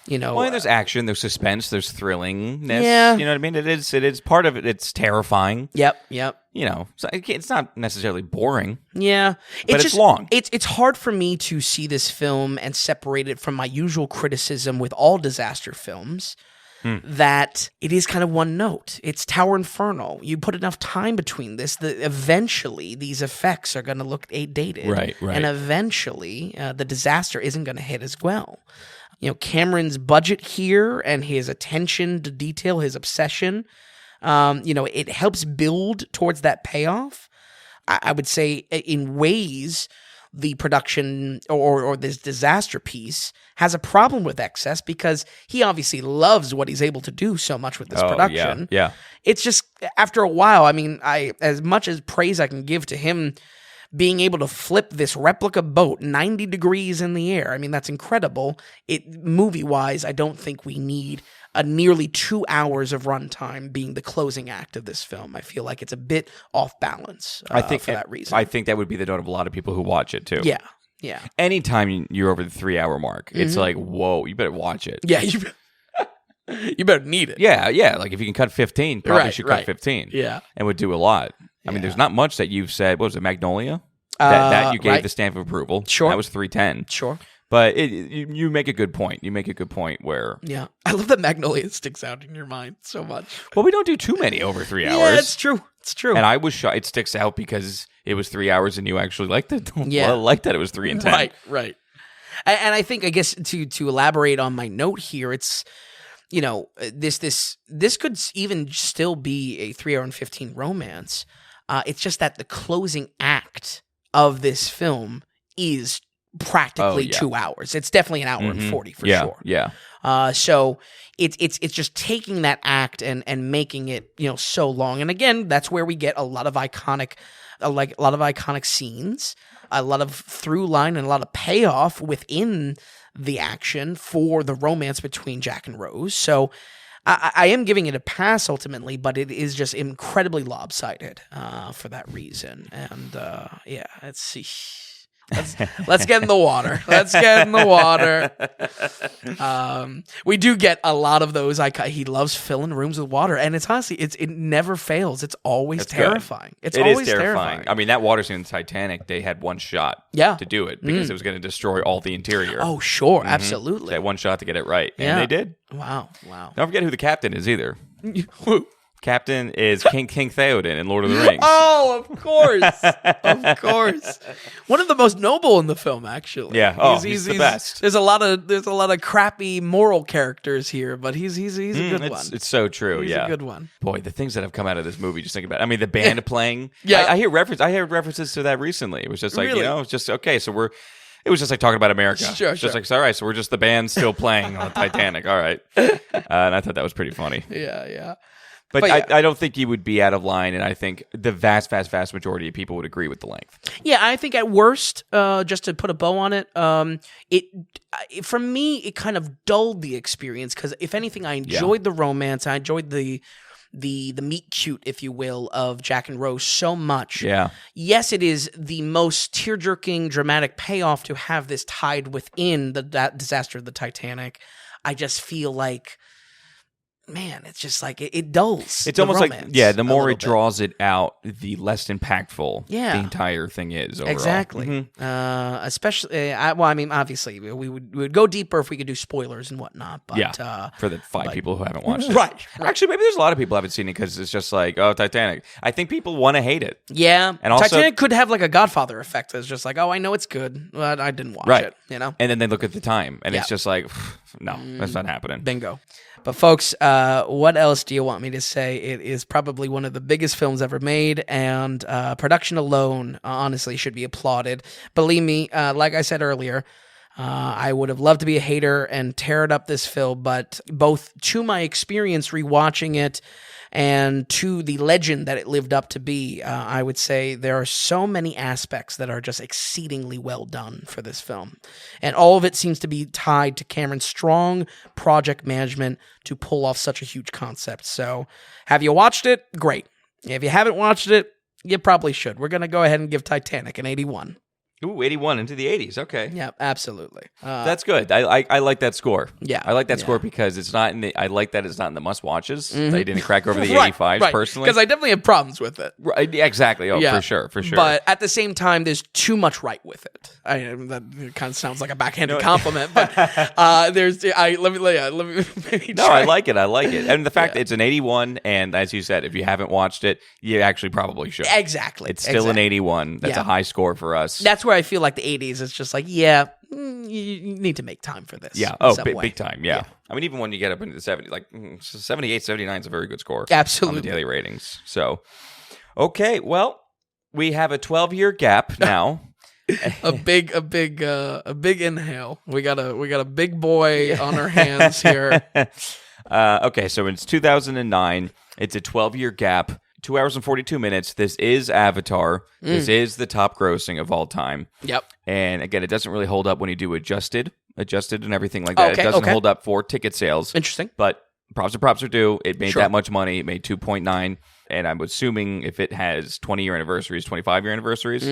You know, Well, there's action, there's suspense, there's thrillingness. Yeah. You know what I mean? It is part of it. It's terrifying. Yep. You know, so it's not necessarily boring. Yeah, But it's long. It's hard for me to see this film and separate it from my usual criticism with all disaster films. That it is kind of one note. It's Tower Inferno. You put enough time between this, eventually these effects are going to look dated. Right. And eventually the disaster isn't going to hit as well. You know, Cameron's budget here and his attention to detail, his obsession, it helps build towards that payoff. I would say in ways the production or this disaster piece has a problem with excess because he obviously loves what he's able to do so much with this production. Yeah. It's just after a while, I mean, as much as praise I can give to him being able to flip this replica boat 90 degrees in the air. I mean, that's incredible. Movie-wise, I don't think we need a nearly 2 hours of runtime being the closing act of this film. I feel like it's a bit off balance for that reason. I think that would be the note of a lot of people who watch it, too. Yeah. Anytime you're over the 3 hour mark, it's like, whoa, you better watch it. Yeah, you better need it. Yeah. Like if you can cut 15, probably should cut 15. Yeah. And would do a lot. I mean, there's not much that you've said. What was it, Magnolia? That you gave the stamp of approval. Sure. That was 310. Sure. But you make a good point. You make a good point where... Yeah. I love that Magnolia sticks out in your mind so much. Well, we don't do too many over 3 hours. Yeah, it's true. And I was shocked. It sticks out because it was 3 hours and you actually liked it. Yeah. Well, I liked that it was 3 and 10. Right. And I think, I guess, to elaborate on my note here, it's, you know, this could even still be a 3 hour and 15 romance. It's just that the closing act of this film is practically 2 hours. It's definitely an hour and 40 for sure. Yeah. So it's just taking that act and making it, you know, so long. And again, that's where we get a lot of iconic scenes, a lot of through line and a lot of payoff within the action for the romance between Jack and Rose. So I am giving it a pass ultimately, but it is just incredibly lopsided for that reason. And let's see. Let's get in the water. We do get a lot of those. He loves filling rooms with water, and it's honestly, it never fails. It's always terrifying. It is terrifying. I mean, that water scene in the Titanic, they had one shot to do it because it was going to destroy all the interior. Oh, sure. Absolutely. They had one shot to get it right, and they did. Wow. Don't forget who the captain is either. Who? Captain is King Theoden in Lord of the Rings. Oh, of course. One of the most noble in the film, actually. Yeah. He's the best. There's a lot of crappy moral characters here, but he's a good one. It's so true. He's a good one. Boy, the things that have come out of this movie. Just think about it. I mean, the band playing. Yeah. I heard references to that recently. It was just like, really? it's just okay. So it was just like talking about America. Sure. It's just like, all right, so we're just the band still playing on Titanic. All right. And I thought that was pretty funny. Yeah. But I don't think you would be out of line, and I think the vast, vast, vast majority of people would agree with the length. Yeah, I think at worst, just to put a bow on it, for me, it kind of dulled the experience because if anything, I enjoyed the romance, I enjoyed the meet cute, if you will, of Jack and Rose so much. Yeah. Yes, it is the most tear-jerking, dramatic payoff to have this tied within that disaster of the Titanic. I just feel like, man, it's just like it dulls. It's almost like the more it draws it out, the less impactful the entire thing is overall. Exactly. Especially, obviously, we would go deeper if we could do spoilers and whatnot. But for the five people who haven't watched it, right. Actually, maybe there's a lot of people who haven't seen it because it's just like, oh, Titanic. I think people want to hate it. Yeah, and also, Titanic could have like a Godfather effect. It's just like, oh, I know it's good, but I didn't watch it. You know, and then they look at the time, and it's just like, no, that's not happening. Bingo. But folks, what else do you want me to say? It is probably one of the biggest films ever made, and production alone, honestly, should be applauded. Believe me, like I said earlier, I would have loved to be a hater and tear it up this film, but both to my experience rewatching it and to the legend that it lived up to be, I would say there are so many aspects that are just exceedingly well done for this film. And all of it seems to be tied to Cameron's strong project management to pull off such a huge concept. So, have you watched it? Great. If you haven't watched it, you probably should. We're going to go ahead and give Titanic an 81. Ooh, 81 into the 80s. Okay. Yeah, absolutely. That's good. I like that score. Yeah. I like that score because it's not in the. I like that it's not in the must watches. Mm-hmm. They didn't crack over the Right, 85s personally. Because I definitely have problems with it. Right, yeah, exactly. Oh, Yeah. for sure. But at the same time, there's too much right with it. That kind of sounds like a backhanded compliment, but let me maybe No, try. I like it. And the fact that it's an 81, and as you said, if you haven't watched it, you actually probably should. Exactly. It's still an 81. That's a high score for us. That's where I feel like the 80s is just like, you need to make time for this. Yeah. Oh, big time. Yeah. I mean, even when you get up into the 70s, like 78, 79 is a very good score. Absolutely. On the daily ratings. So, okay. Well, we have a 12-year gap now. a big inhale. We got a big boy on our hands here. Okay, so it's 2009. It's a 12-year gap. 2 hours and 42 minutes. This is Avatar. This is the top grossing of all time. Yep. And again, it doesn't really hold up when you do adjusted and everything like that. Okay, it doesn't hold up for ticket sales. Interesting. But props are due. It made that much money. It made 2.9. And I'm assuming if it has 20-year anniversaries, 25-year anniversaries,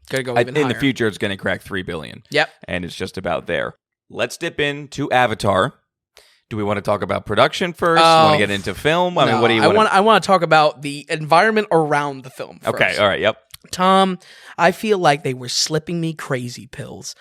Gotta go even in higher. the future, it's going to crack $3 billion. Yep. And it's just about there. Let's dip into Avatar. Do we want to talk about production first? Want to get into film? I mean, what do you want? I want to talk about the environment around the film first. Okay, all right, yep. Tom, I feel like they were slipping me crazy pills.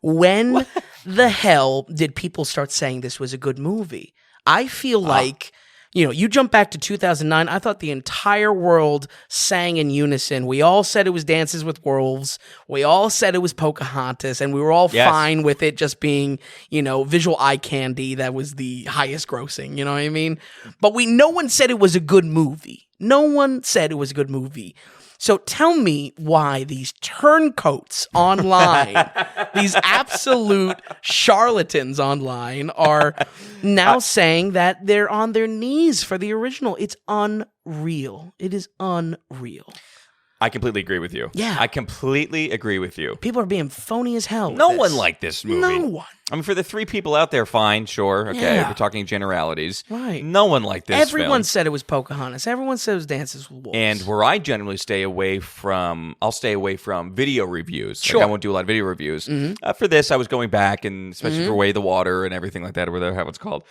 When the hell did people start saying this was a good movie? I feel like, you jump back to 2009, I thought the entire world sang in unison. We all said it was Dances with Wolves. We all said it was Pocahontas, and we were all fine with it just being, visual eye candy that was the highest grossing, you know what I mean? But no one said it was a good movie. No one said it was a good movie. So tell me why these turncoats online, these absolute charlatans online, are now saying that they're on their knees for the original. It's unreal. It is unreal. I completely agree with you. Yeah. I completely agree with you. People are being phony as hell. No one liked this movie. No one. I mean, for the 3 people out there, fine, sure, okay, Yeah. we're talking generalities. Right. No one liked this Everyone film. said it was Pocahontas. Everyone said it was Dances with Wolves. And where I generally I'll stay away from video reviews. Sure. Like, I won't do a lot of video reviews. For this, I was going back, and especially for Way of the Water and everything like that, or whatever it's called.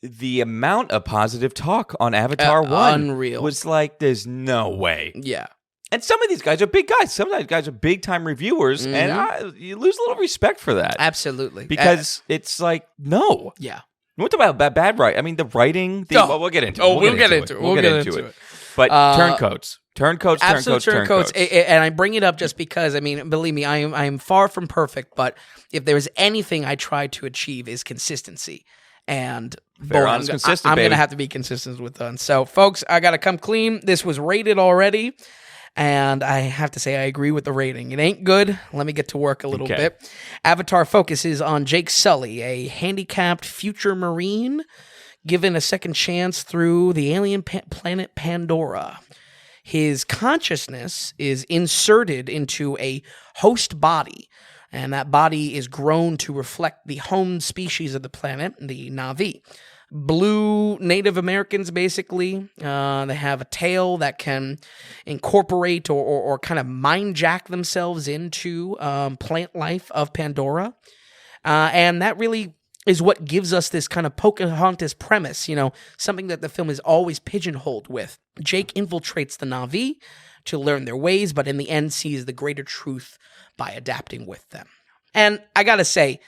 The amount of positive talk on Avatar 1 unreal. was like, there's no way. Yeah. And some of these guys are big guys. Some of these guys are big-time reviewers, and you lose a little respect for that. Absolutely. Because it's like, no. Yeah. What about bad writing? I mean, the writing. Well, we'll get into it. We'll get into it. We'll get into it. But turncoats. Absolute turncoats. And I bring it up just because, I mean, believe me, I am far from perfect, but if there's anything I try to achieve is consistency. And Fair, honest, consistent, I'm going to have to be consistent with them. So, folks, I got to come clean. This was rated already. And I have to say, I agree with the rating. It ain't good. Let me get to work a little bit. Avatar focuses on Jake Sully, a handicapped future Marine, given a second chance through the alien planet Pandora. His consciousness is inserted into a host body, and that body is grown to reflect the home species of the planet, the Na'vi. Blue Native Americans, basically. They have a tail that can incorporate or kind of mind jack themselves into plant life of Pandora. And that really is what gives us this kind of Pocahontas premise, something that the film is always pigeonholed with. Jake infiltrates the Na'vi to learn their ways, but in the end sees the greater truth by adapting with them. And I gotta say,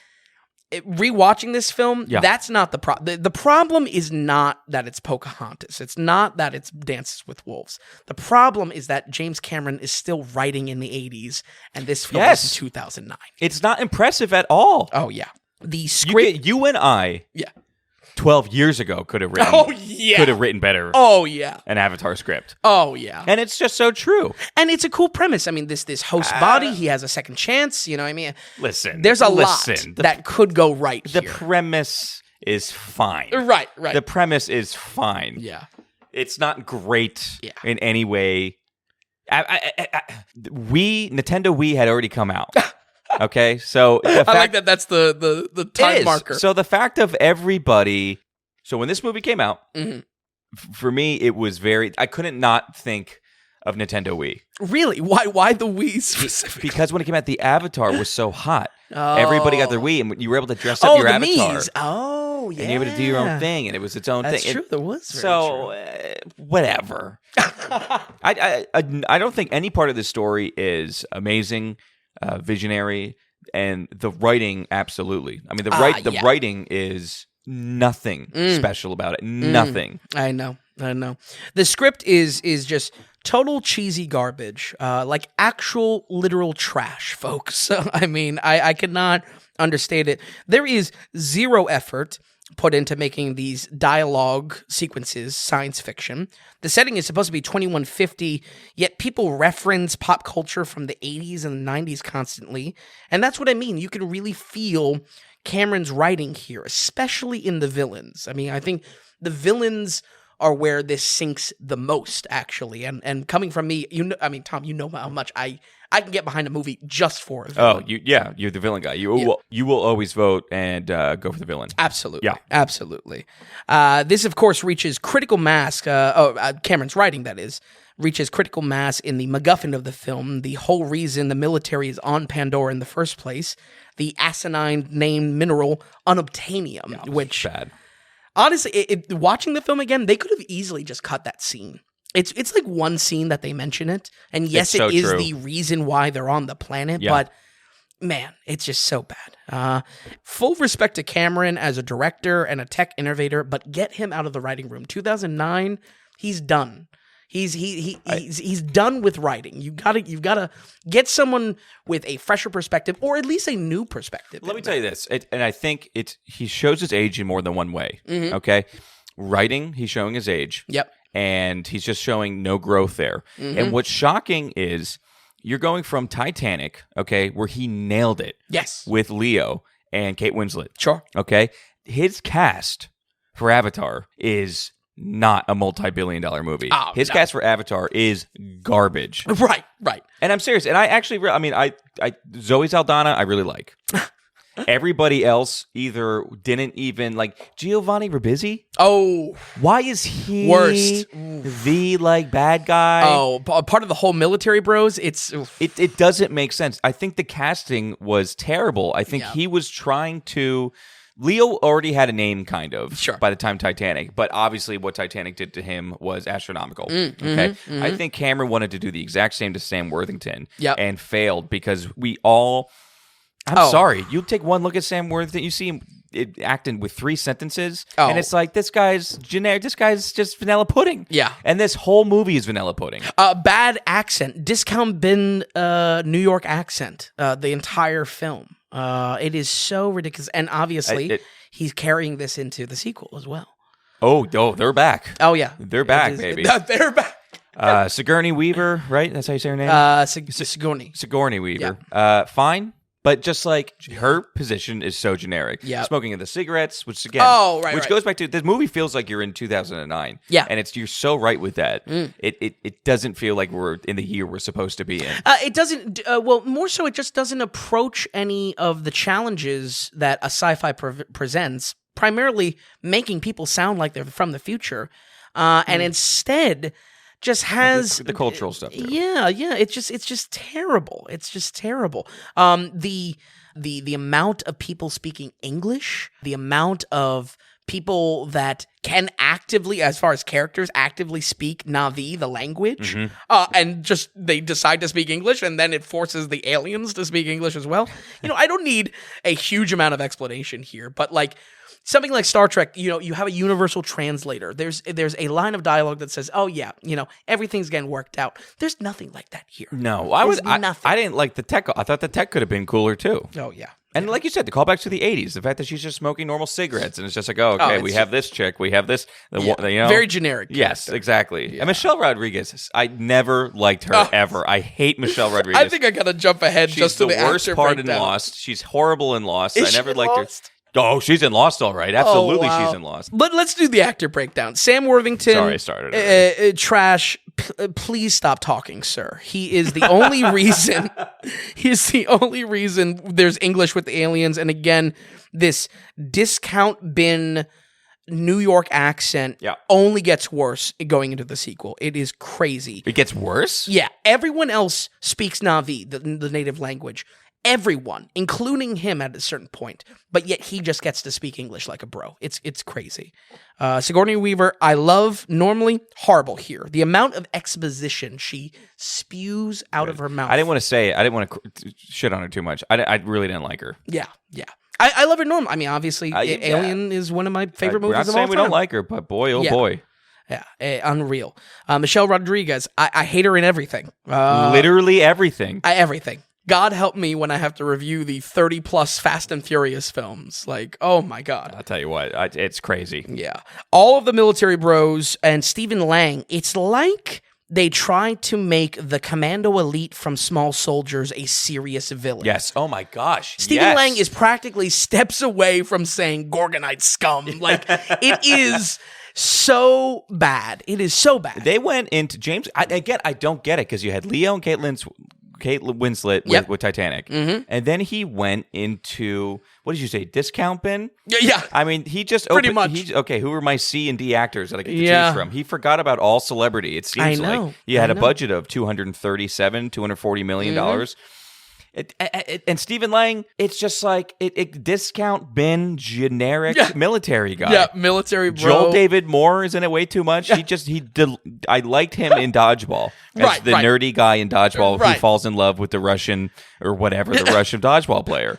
rewatching this film, that's not the problem. The problem is not that it's Pocahontas. It's not that it's Dances with Wolves. The problem is that James Cameron is still writing in the 80s, and this film is in 2009. It's not impressive at all. Oh, yeah. The script... You and I... Yeah. 12 years ago could have written better. Oh yeah, an Avatar script. Oh yeah, and it's just so true. And it's a cool premise. I mean, this host body, he has a second chance. You know what I mean? Listen, there's a lot that could go right. The premise is fine. Right. The premise is fine. Yeah, it's not great in any way. Nintendo Wii had already come out. Okay, so I like that. That's the time marker. So the fact of everybody. So when this movie came out, mm-hmm. For me, it was very. I couldn't not think of Nintendo Wii. Really? Why the Wii specifically? Because when it came out, the Avatar was so hot. Everybody got their Wii, and you were able to dress up your the Avatar. Mii's. Oh, yeah. And you were able to do your own thing, and it was its own That's thing. true. There was Whatever. I don't think any part of this story is amazing, visionary, and the writing, absolutely. I mean, the writing is nothing special about it. Nothing. I know. The script is just total cheesy garbage, like actual literal trash, folks. I mean, I cannot understate it. There is zero effort put into making these dialogue sequences science fiction. The setting is supposed to be 2150, yet people reference pop culture from the 80s and the 90s constantly. And that's what I mean. You can really feel Cameron's writing here, especially in the villains. I mean, I think the villains are where this sinks the most, actually. And coming from me, Tom, you know how much I can get behind a movie just for a villain. You're the villain guy. You will always vote and go for the villain. Absolutely. Yeah. Absolutely. This, of course, reaches critical mass, Cameron's writing, that is, reaches critical mass in the MacGuffin of the film, the whole reason the military is on Pandora in the first place, the asinine named mineral unobtainium, which... Bad. Honestly, watching the film again, they could have easily just cut that scene. It's like one scene that they mention it, and yes, it is the reason why they're on the planet, but man, it's just so bad. Full respect to Cameron as a director and a tech innovator, but get him out of the writing room. 2009, he's done. He's done with writing. You've gotta get someone with a fresher perspective, or at least a new perspective. Let me tell you this, and I think he shows his age in more than one way. Mm-hmm. Okay, writing, he's showing his age. Yep, and he's just showing no growth there. Mm-hmm. And what's shocking is you're going from Titanic, okay, where he nailed it. Yes, with Leo and Kate Winslet. Sure. Okay, his cast for Avatar is not a multi-billion-dollar movie. His cast for Avatar is garbage. Right. And I'm serious. And I actually, Zoe Saldana, I really like. Everybody else either didn't even like Giovanni Ribisi. Oh, why is he worst? The bad guy? Oh, part of the whole military bros. It doesn't make sense. I think the casting was terrible. I think he was trying to. Leo already had a name, kind of, by the time Titanic, but obviously what Titanic did to him was astronomical. Mm-hmm. I think Cameron wanted to do the exact same to Sam Worthington and failed because we all... I'm sorry. You take one look at Sam Worthington, you see him acting with 3 sentences, and it's like, this guy's generic, this guy's just vanilla pudding. Yeah. And this whole movie is vanilla pudding. Bad accent. Discount bin New York accent, the entire film. It is so ridiculous, and obviously he's carrying this into the sequel as well. Oh, they're back. Oh yeah, they're back, baby. They're back. Sigourney Weaver, right? That's how you say her name. Sigourney Weaver. Yeah. Fine, but just like her position is so generic. Yeah, smoking of the cigarettes, which again, goes back to this movie feels like you're in 2009. Yeah, and you're so right with that. It doesn't feel like we're in the year we're supposed to be in. It doesn't. Well, more so, it just doesn't approach any of the challenges that a sci-fi presents. Primarily making people sound like they're from the future, and instead just has the cultural stuff. Too. Yeah. It's just terrible. It's just terrible. The amount of people speaking English, the amount of people that can actively, as far as characters, actively speak Na'vi, the language, and just they decide to speak English, and then it forces the aliens to speak English as well. I don't need a huge amount of explanation here, but something like Star Trek, you have a universal translator. There's a line of dialogue that says, "Oh yeah, everything's getting worked out." There's nothing like that here. No, I didn't like the tech. I thought the tech could have been cooler too. Oh yeah. And like you said, the callbacks to the 80s, the fact that she's just smoking normal cigarettes, and it's just like, we have this chick, we have this, very generic. Yes, character. Exactly. Yeah. And Michelle Rodriguez, I never liked her ever. I hate Michelle Rodriguez. I think I gotta jump ahead just to the worst part breakdown. in Lost. She's horrible in Lost. Is I never she liked Lost? her. Oh, she's in Lost, all right. Absolutely, she's in Lost. But let's do the actor breakdown. Sam Worthington. Sorry, I started. Trash. Please stop talking, sir. He is the only reason. He's the only reason there's English with the aliens. And again, this discount bin New York accent Yeah. only gets worse going into the sequel. It is crazy. It gets worse? Yeah, everyone else speaks Na'vi, the native language. Everyone, including him at a certain point, but yet he just gets to speak English like a bro. It's crazy. Sigourney Weaver, I love, normally horrible here. The amount of exposition she spews out of her mouth. I didn't want to shit on her too much. I really didn't like her. Yeah. I love her normally. I mean, obviously, Alien is one of my favorite movies We're not of all saying time. we don't like her, but boy, oh boy. Yeah, unreal. Michelle Rodriguez, I hate her in everything. Literally everything. Everything. God help me when I have to review the 30-plus Fast and Furious films. Like, oh my God. I'll tell you what, it's crazy. Yeah. All of the military bros and Stephen Lang, it's like they tried to make the Commando Elite from Small Soldiers a serious villain. Yes. Oh my gosh. Stephen Lang is practically steps away from saying Gorgonite scum. Like, it is so bad. It is so bad. They went into James. I don't get it because you had Leo and Kate Winslet with Titanic. Mm-hmm. And then he went into, what did you say, discount bin? Yeah. I mean, he just pretty much. Who are my C and D actors that I get to choose from? He forgot about all celebrity. It seems like he had a budget of $240 million. Mm-hmm. And Stephen Lang, it's just like it discount bin generic military guy. Yeah, military bro. Joel David Moore is in it way too much. I liked him in Dodgeball as the nerdy guy in Dodgeball who falls in love with the Russian or whatever the Russian dodgeball player.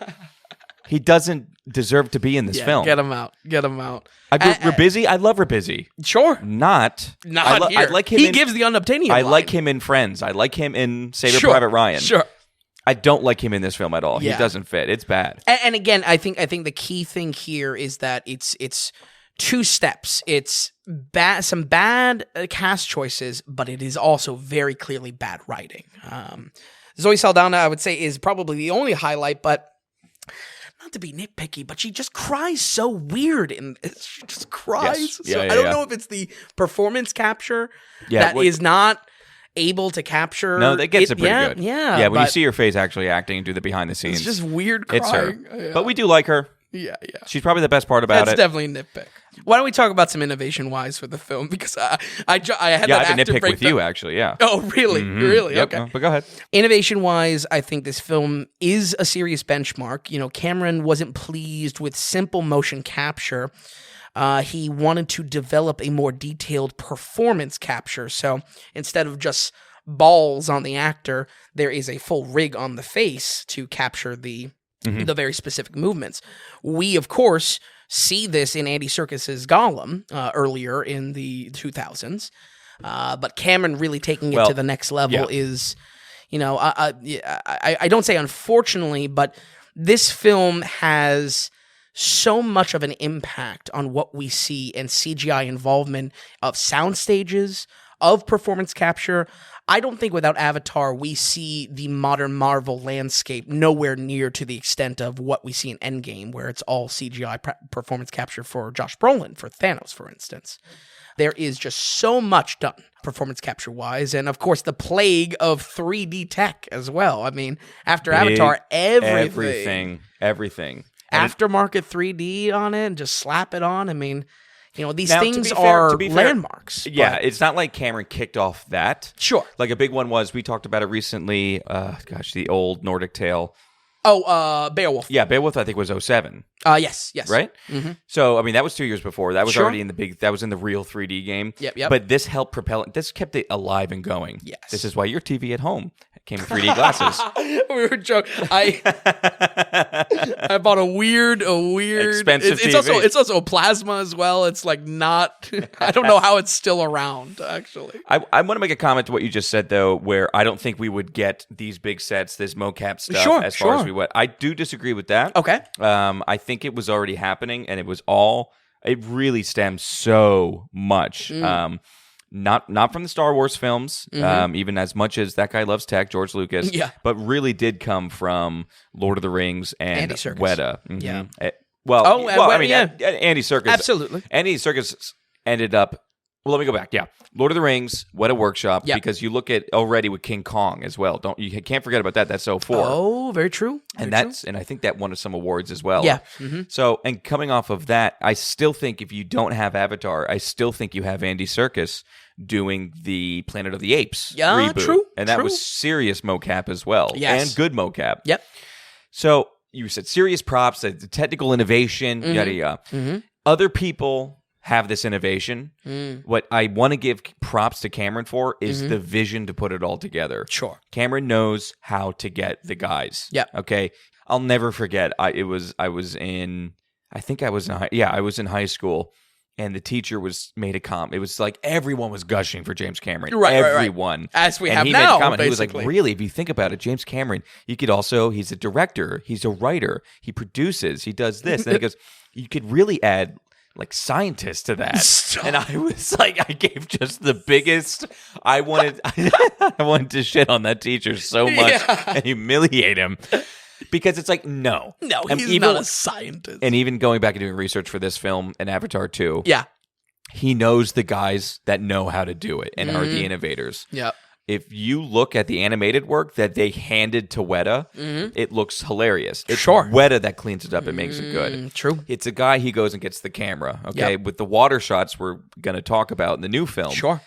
He doesn't deserve to be in this film. Get him out. Ribisi, I love Ribisi. Sure. Not here. I like him. He gives the unobtainium I line. like him in Friends. I like him in Saving Private Ryan. Sure. I don't like him in this film at all. Yeah. He doesn't fit. It's bad. And again, I think the key thing here is that it's two steps. It's some bad cast choices, but it is also very clearly bad writing. Zoe Saldana, I would say, is probably the only highlight, but not to be nitpicky, but she just cries so weird, and she just cries. Yes. I don't know if it's the performance capture that is not able to capture. No, that gets it pretty good. Yeah, when you see her face actually acting and do the behind the scenes, it's just weird crying. It's her. Yeah. But we do like her. Yeah. She's probably the best part about That's it. That's definitely a nitpick. Why don't we talk about some innovation-wise for the film? Because I had that I've been nitpick with you, actually, yeah. Oh, really? Mm-hmm. Really? Yep. Okay. But go ahead. Innovation-wise, I think this film is a serious benchmark. You know, Cameron wasn't pleased with simple motion capture. He wanted to develop a more detailed performance capture. So instead of just balls on the actor, there is a full rig on the face to capture the very specific movements. We, of course, see this in Andy Serkis's Gollum earlier in the 2000s. But Cameron really taking it to the next level is, I don't say unfortunately, but this film has so much of an impact on what we see and CGI involvement of sound stages, of performance capture. I don't think without Avatar we see the modern Marvel landscape nowhere near to the extent of what we see in Endgame, where it's all CGI performance capture for Josh Brolin, for Thanos, for instance. There is just so much done performance capture-wise, and of course the plague of 3D tech as well. I mean, after Avatar, everything. Aftermarket 3D on it, and just slap it on. I mean, these things are landmarks. Yeah, it's not like Cameron kicked off that. Sure. Like a big one was, we talked about it recently, the old Nordic tale. Oh, Beowulf. Yeah, Beowulf I think was 2007. Yes. Right? Mm-hmm. So, I mean, that was 2 years before. That was already that was in the real 3D game. Yep. But this helped propel it. This kept it alive and going. Yes. This is why your TV at home came with 3D glasses. We were joking. I bought a weird expensive it's TV. It's also a plasma as well. It's like not. I don't know how it's still around. Actually, I want to make a comment to what you just said though, where I don't think we would get these big sets, this mocap stuff, as far as we would. I do disagree with that. Okay. I think it was already happening, and it really stems so much. Not from the Star Wars films, even as much as that guy loves tech, George Lucas, but really did come from Lord of the Rings and Andy Serkis. Weta. Mm-hmm. Yeah. Andy Serkis. Absolutely. Andy Serkis ended up. Well, let me go back. Yeah, Lord of the Rings, what a workshop. Yep. Because you look at already with King Kong as well. You can't forget about that. That's 04. Oh, very true. And I think that won some awards as well. Yeah. So, and coming off of that, I still think if you don't have Avatar, I still think you have Andy Serkis doing the Planet of the Apes reboot. True. And that was serious mocap as well. Yes. And good mocap. Yep. So you said serious props, the technical innovation, yada yada. Other people have this innovation. What I want to give props to Cameron for is the vision to put it all together. Sure. Cameron knows how to get the guys. Yeah. Okay. I'll never forget. I was in high school, and the teacher made a comment. It was like everyone was gushing for James Cameron. Right. Everyone. As we and have he now, made a comment. He was basically. like, really, if you think about it, James Cameron, he's a director, he's a writer, he produces, he does this. And he goes, you could really add like scientists to that. Stop. And I was like, I gave just the biggest. I wanted to shit on that teacher so much and humiliate him. Because it's like, no. No, And he's not a scientist. And even going back and doing research for this film and Avatar 2, yeah. he knows the guys that know how to do it and are the innovators. Yeah. If you look at the animated work that they handed to Weta, it looks hilarious. It's Sure. Weta that cleans it up and makes it good. True. It's a guy, he goes and gets the camera, okay? With the water shots we're going to talk about in the new film. Sure.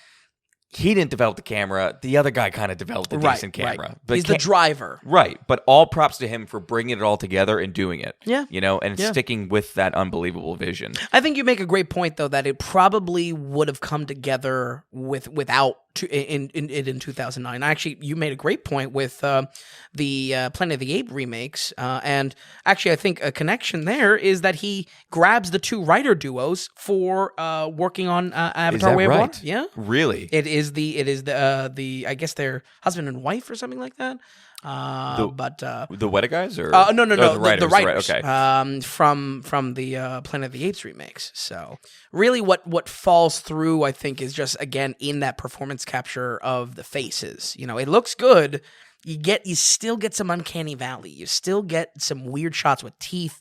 He didn't develop the camera. The other guy kind of developed a decent camera. Right. But He's the driver. Right. But all props to him for bringing it all together and doing it. Yeah. And sticking with that unbelievable vision. I think you make a great point, though, that it probably would have come together without in 2009. Actually, you made a great point with the Planet of the Apes remakes, and actually, I think a connection there is that he grabs the two writer duos for working on Avatar: Way of Water. Yeah, really. It is the I guess they're husband and wife or something like that. The Weta guys, or no, the writers. The writers, right, okay. From the Planet of the Apes remakes. So really, what falls through, I think, is just again in that performance capture of the faces. It looks good. You still get some uncanny valley. You still get some weird shots with teeth,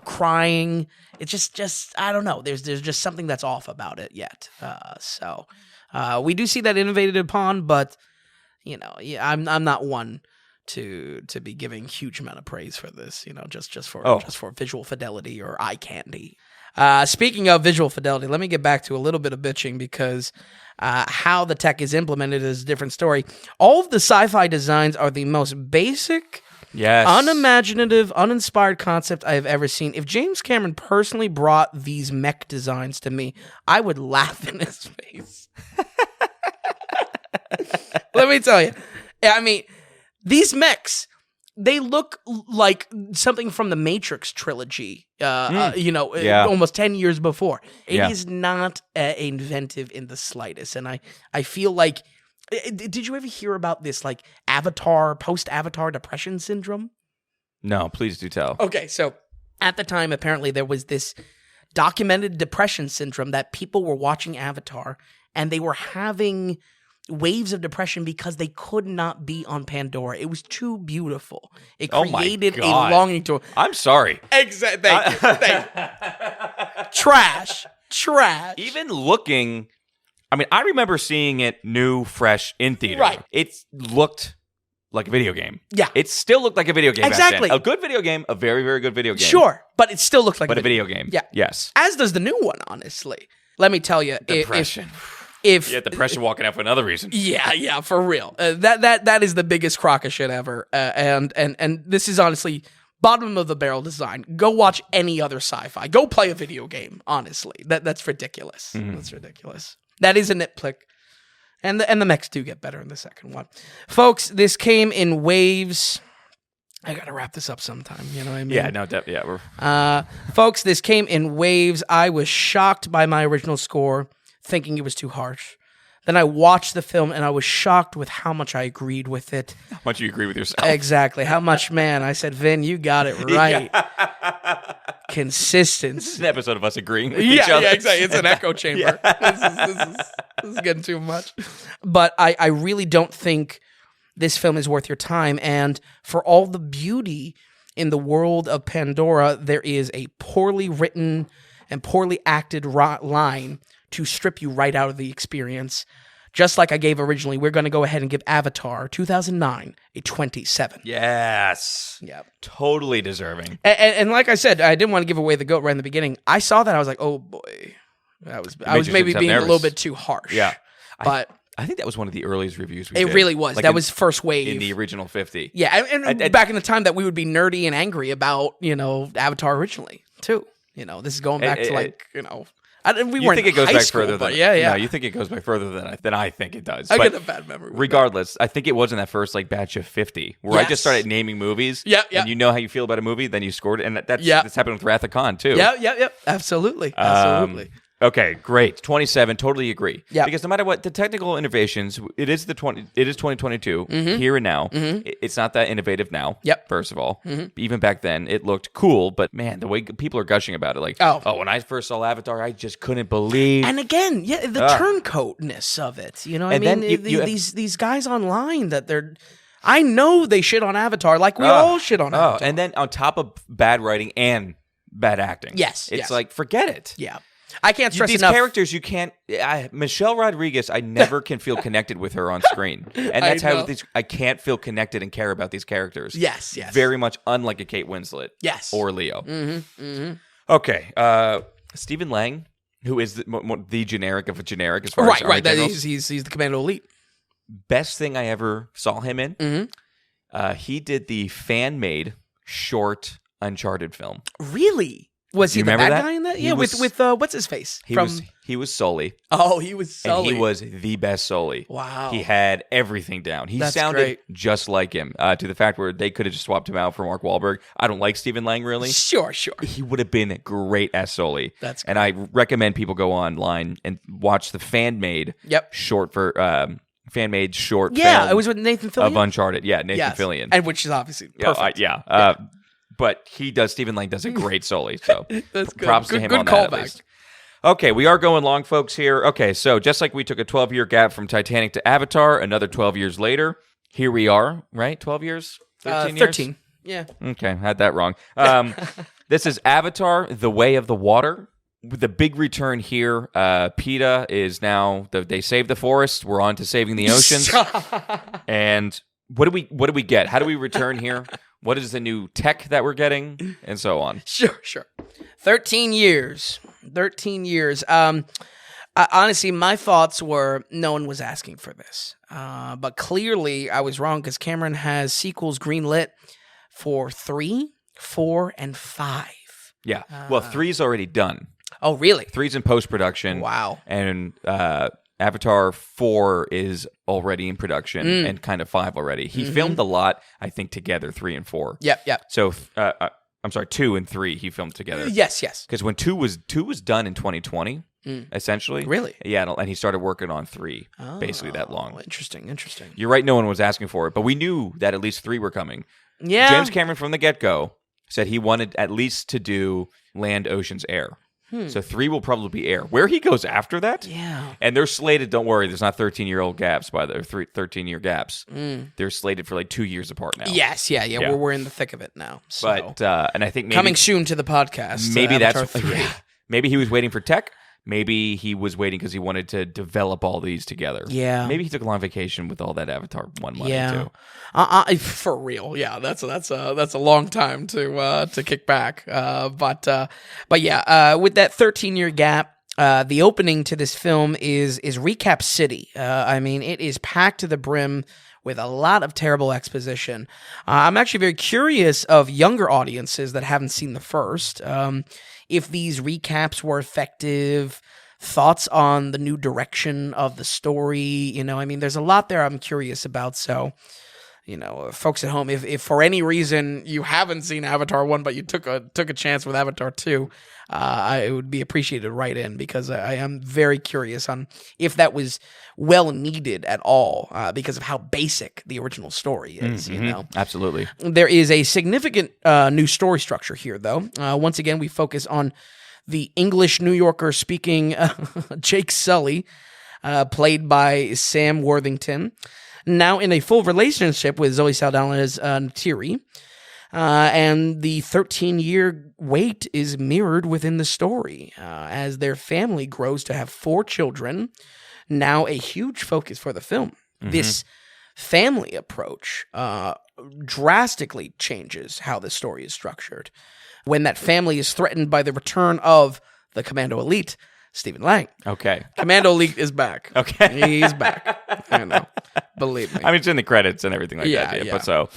crying. It's just I don't know. There's just something that's off about it yet. So we do see that innovated upon, but I'm not one to be giving huge amount of praise for this, just for visual fidelity or eye candy. Speaking of visual fidelity, let me get back to a little bit of bitching because how the tech is implemented is a different story. All of the sci-fi designs are the most basic, unimaginative, uninspired concept I have ever seen. If James Cameron personally brought these mech designs to me, I would laugh in his face. Let me tell you. I mean, these mechs, they look like something from the Matrix trilogy, almost 10 years before. It is not inventive in the slightest. And I feel like, did you ever hear about this, like, post-Avatar depression syndrome? No, please do tell. Okay, so at the time, apparently there was this documented depression syndrome that people were watching Avatar and they were having waves of depression because they could not be on Pandora. It was too beautiful. It created a longing to. I'm sorry. Exactly. Thank you. Trash. Even looking, I mean, I remember seeing it new, fresh in theater. Right. It looked like a video game. Yeah. It still looked like a video game. Exactly. Back then. A good video game, a very, very good video game. Sure, but it still looks like a video game. Yeah. Yes. As does the new one, honestly. Let me tell you. Depression. Depression walking out for another reason. Yeah, for real. That is the biggest crock of shit ever. And this is honestly bottom of the barrel design. Go watch any other sci-fi. Go play a video game. Honestly, that's ridiculous. Mm-hmm. That's ridiculous. That is a nitpick. And the mechs do get better in the second one, folks. This came in waves. I gotta wrap this up sometime. You know what I mean? Yeah, no, folks, this came in waves. I was shocked by my original score, thinking it was too harsh. Then I watched the film and I was shocked with how much I agreed with it. How much you agree with yourself. Exactly. How much, man. I said, Vin, you got it right. Consistency. This is an episode of us agreeing with each other. Yeah, exactly. It's an echo chamber. This is getting too much. But I really don't think this film is worth your time. And for all the beauty in the world of Pandora, there is a poorly written and poorly acted line to strip you right out of the experience. Just like I gave originally, we're going to go ahead and give Avatar 2009 a 27. Yes. Yeah. Totally deserving. And like I said, I didn't want to give away the goat right in the beginning. I saw that. I was like, oh, boy. I was maybe being a little bit too harsh. Yeah. But I think that was one of the earliest reviews we did. It really was. Like that was first wave. In the original 50. Yeah. And back in the time that we would be nerdy and angry about, Avatar originally, too. This is going back to You think it goes back further than yeah. No, you think it goes back further than I think it does. I get a bad memory. Regardless, I think it was in that first batch of 50 where I just started naming movies. Yeah. And you know how you feel about a movie, then you scored it, and that's happened with Wrath of Khan too. Yeah. Absolutely. Okay, great. 27, totally agree. Yeah. Because no matter what, the technical innovations, it is 2022, here and now. It's not that innovative now, first of all. Even back then, it looked cool, but man, the way people are gushing about it, when I first saw Avatar, I just couldn't believe. And again, the turncoatness of it. These guys online that they're... I know they shit on Avatar like we all shit on Avatar. And then on top of bad writing and bad acting. Yes. It's forget it. Yeah. I can't stress these enough. Characters, you can't. Michelle Rodriguez, I never can feel connected with her on screen, and that's how I can't feel connected and care about these characters. Yes. Very much unlike a Kate Winslet. Yes. Or Leo. Okay. Stephen Lang, who is the generic of a generic as far as right. He's the Commando Elite. Best thing I ever saw him in. He did the fan-made short Uncharted film. Really? Was he the bad guy in that? Yeah, with what's his face? He was Sully. Oh, he was Sully. And he was the best Sully. Wow. He had everything down. He sounded great. just like him, to the fact where they could have just swapped him out for Mark Wahlberg. I don't like Stephen Lang, really. Sure. He would have been great as Sully. That's great. And I recommend people go online and watch the fan-made short for... fan-made short film. It was with Nathan Fillion? Of Uncharted. Yeah, Nathan Fillion. And which is obviously perfect. But Stephen Lang does a great Sully, so that's good. Props to him on that, at least. Okay, we are going long, folks, here. Okay, so just like we took a 12-year gap from Titanic to Avatar, another 12 years later, here we are, right? 12 years? 13 years? 13, yeah. Okay, had that wrong. This is Avatar, The Way of the Water. With the big return here, PETA is now, they saved the forest, we're on to saving the oceans. And what do we get? How do we return here? What is the new tech that we're getting? And so on. Sure. 13 years. Honestly, my thoughts were no one was asking for this. But clearly, I was wrong because Cameron has sequels greenlit for 3, 4, and 5. Yeah. Well, 3's already done. Oh, really? 3's in post-production. Wow. And Avatar 4 is already in production and kind of 5 already. He filmed a lot, I think, together, 3 and 4. Yep. So, I'm sorry, 2 and 3 he filmed together. Yes. Because when 2 was done in 2020, essentially. Really? Yeah, and he started working on 3 basically that long. Interesting. You're right, no one was asking for it, but we knew that at least 3 were coming. Yeah. James Cameron from the get-go said he wanted at least to do land, oceans, air. So 3 will probably be air. Where he goes after that? Yeah. And they're slated, don't worry, there's not 13-year-old gaps by the 13-year gaps. They're slated for 2 years apart now. Yes, yeah. We're in the thick of it now. So. But and I think maybe coming soon to the podcast. Maybe Avatar that's 3. Maybe he was waiting for tech. Maybe he was waiting because he wanted to develop all these together. Yeah. Maybe he took a long vacation with all that Avatar 1 money too. For real. Yeah, that's a long time to kick back. But yeah, with that 13-year gap, the opening to this film is Recap City. I mean, it is packed to the brim with a lot of terrible exposition. I'm actually very curious of younger audiences that haven't seen the first, if these recaps were effective, thoughts on the new direction of the story. I mean, there's a lot there I'm curious about. So, folks at home, if for any reason you haven't seen Avatar 1, but you took a chance with Avatar 2, it would be appreciated right in, because I am very curious on if that was well needed at all, because of how basic the original story is. Absolutely. There is a significant new story structure here, though. Once again, we focus on the English New Yorker speaking Jake Sully, played by Sam Worthington, now in a full relationship with Zoe Saldana's Neytiri. And the 13-year wait is mirrored within the story as their family grows to have 4 children, now a huge focus for the film. This family approach drastically changes how the story is structured. When that family is threatened by the return of the Commando Elite, Stephen Lang. Okay. Commando Elite is back. Okay. He's back. I know. Believe me. I mean, it's in the credits and everything like that. Yeah. But so...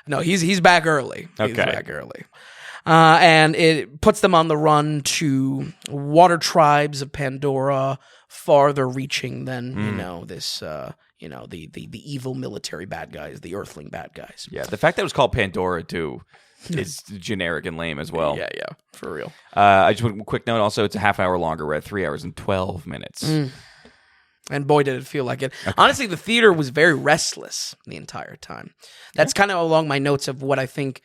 No, he's back early. Okay. He's back early. And it puts them on the run to water tribes of Pandora, farther reaching than, this, the evil military bad guys, the Earthling bad guys. Yeah, the fact that it was called Pandora, too, is generic and lame as well. Yeah, for real. I just want a quick note also, it's a half hour longer. We're at 3 hours and 12 minutes. And boy, did it feel like it. Okay. Honestly, the theater was very restless the entire time. That's kind of along my notes of what I think.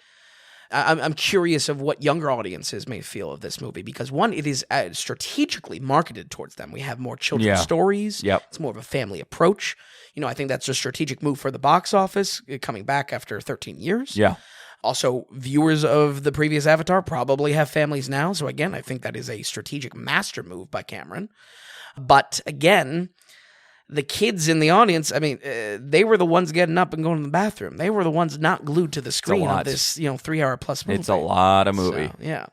I'm curious of what younger audiences may feel of this movie because, one, it is strategically marketed towards them. We have more children's stories. Yep. It's more of a family approach. I think that's a strategic move for the box office, coming back after 13 years. Yeah. Also, viewers of the previous Avatar probably have families now. So, again, I think that is a strategic master move by Cameron. But, again, the kids in the audience, I mean, they were the ones getting up and going to the bathroom. They were the ones not glued to the screen of this, 3-hour-plus movie. It's a lot of movie. So, yeah.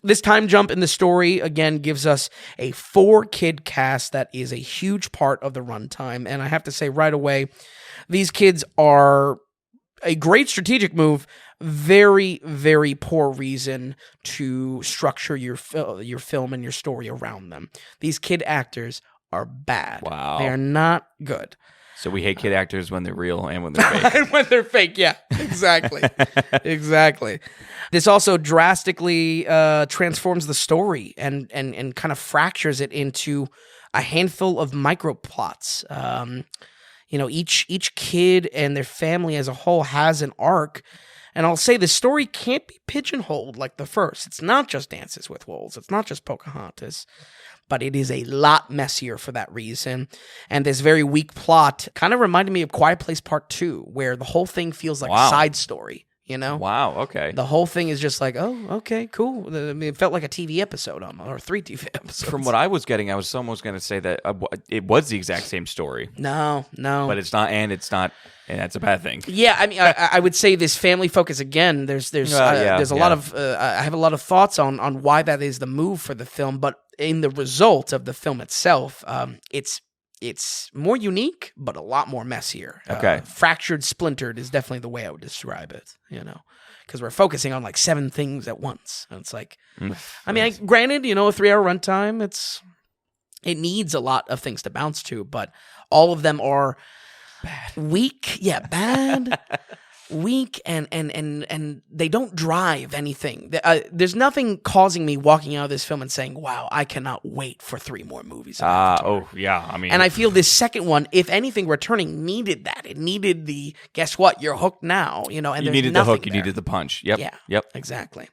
This time jump in the story, again, gives us a 4-kid cast that is a huge part of the runtime. And I have to say right away, these kids are a great strategic move. Very, very poor reason to structure your film and your story around them. These kid actors are bad. Wow. They are not good. So we hate kid actors when they're real and when they're fake. And when they're fake, yeah. Exactly. Exactly. This also drastically transforms the story and kind of fractures it into a handful of microplots. Each kid and their family as a whole has an arc. And I'll say the story can't be pigeonholed like the first. It's not just Dances with Wolves. It's not just Pocahontas. But it is a lot messier for that reason. And this very weak plot kind of reminded me of Quiet Place Part 2, where the whole thing feels like a side story, Wow, okay. The whole thing is just like, oh, okay, cool. I mean, it felt like a TV episode or 3 TV episodes. From what I was getting, I was almost going to say that it was the exact same story. No. But it's not, and that's a bad thing. Yeah, I mean, I would say this family focus again. There's a lot of I have a lot of thoughts on why that is the move for the film, but in the result of the film itself, it's more unique, but a lot more messier. Okay, fractured, splintered is definitely the way I would describe it. Because we're focusing on like 7 things at once, and it's like, I mean, granted, a 3-hour runtime, it needs a lot of things to bounce to, but all of them are weak, bad, weak, and they don't drive anything. There's nothing causing me walking out of this film and saying, "Wow, I cannot wait for 3 more movies." Oh yeah, I mean, and I feel this second one, if anything, returning needed that. It needed the guess what, you're hooked now. And you needed the hook, you needed the punch. Yep, yep, exactly.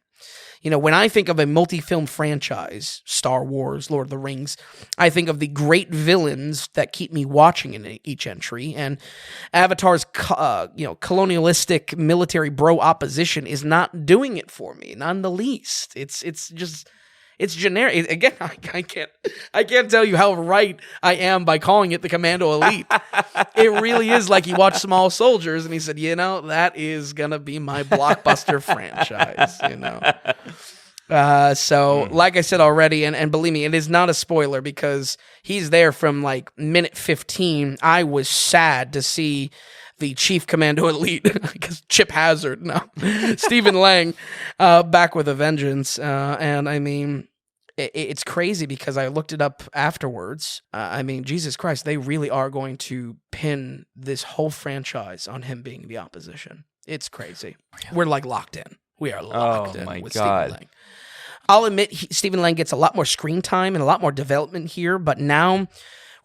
When I think of a multi-film franchise, Star Wars, Lord of the Rings, I think of the great villains that keep me watching in each entry. And Avatar's, colonialistic military bro opposition is not doing it for me, not in the least. It's generic. Again, I can't tell you how right I am by calling it the Commando Elite. It really is like he watched Small Soldiers and he said, that is gonna be my blockbuster franchise. So like I said already, and believe me, it is not a spoiler because he's there from like minute 15. I was sad to see the Chief Commando Elite, because Chip Hazard, Stephen Lang, back with a vengeance. And I mean, it's crazy because I looked it up afterwards. I mean, Jesus Christ, they really are going to pin this whole franchise on him being the opposition. It's crazy. We're like locked in. We are locked in with Stephen Lang. I'll admit, Stephen Lang gets a lot more screen time and a lot more development here, but now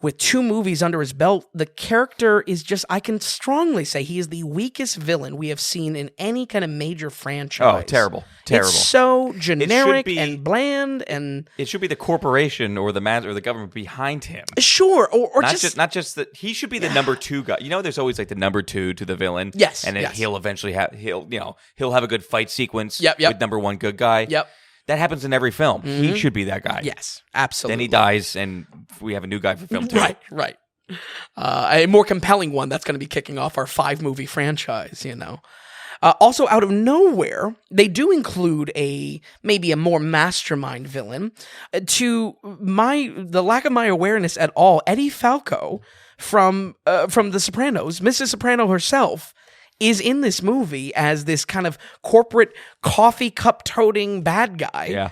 with 2 movies under his belt, the character is just, I can strongly say he is the weakest villain we have seen in any kind of major franchise. Oh, terrible. Terrible. It's so generic be- and bland, and It should be the corporation or the or the government behind him. sure, or Not just that he should be the number 2 guy. You know, there's always like the number 2 to the villain. Yes, and yes. he'll eventually he'll have a good fight sequence. Yep. With number 1 good guy. Yep. That happens in every film. He should be that guy. Yes, absolutely. Then he dies, and we have a new guy for film 2. Right. A more compelling one that's going to be kicking off our 5-movie franchise, you know. Also, out of nowhere, they do include maybe a more mastermind villain. To the lack of my awareness at all, Eddie Falco from The Sopranos, Mrs. Soprano herself, is in this movie as this kind of corporate coffee cup toting bad guy. Yeah.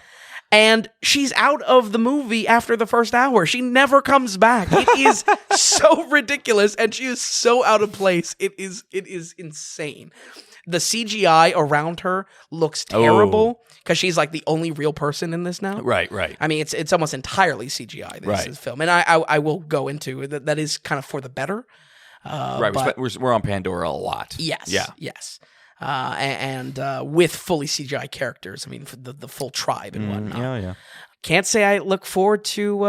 And she's out of the movie after the first hour. She never comes back. It is so ridiculous, and she is so out of place. It is insane. The CGI around her looks terrible because she's like the only real person in this now. Right. I mean, it's almost entirely CGI. This film, and I will go into that is kind of for the better. Right, but we're on Pandora a lot. yes, Yeah. yes. And with fully CGI characters. I mean, for the full tribe and whatnot. Yeah. Can't say I look forward to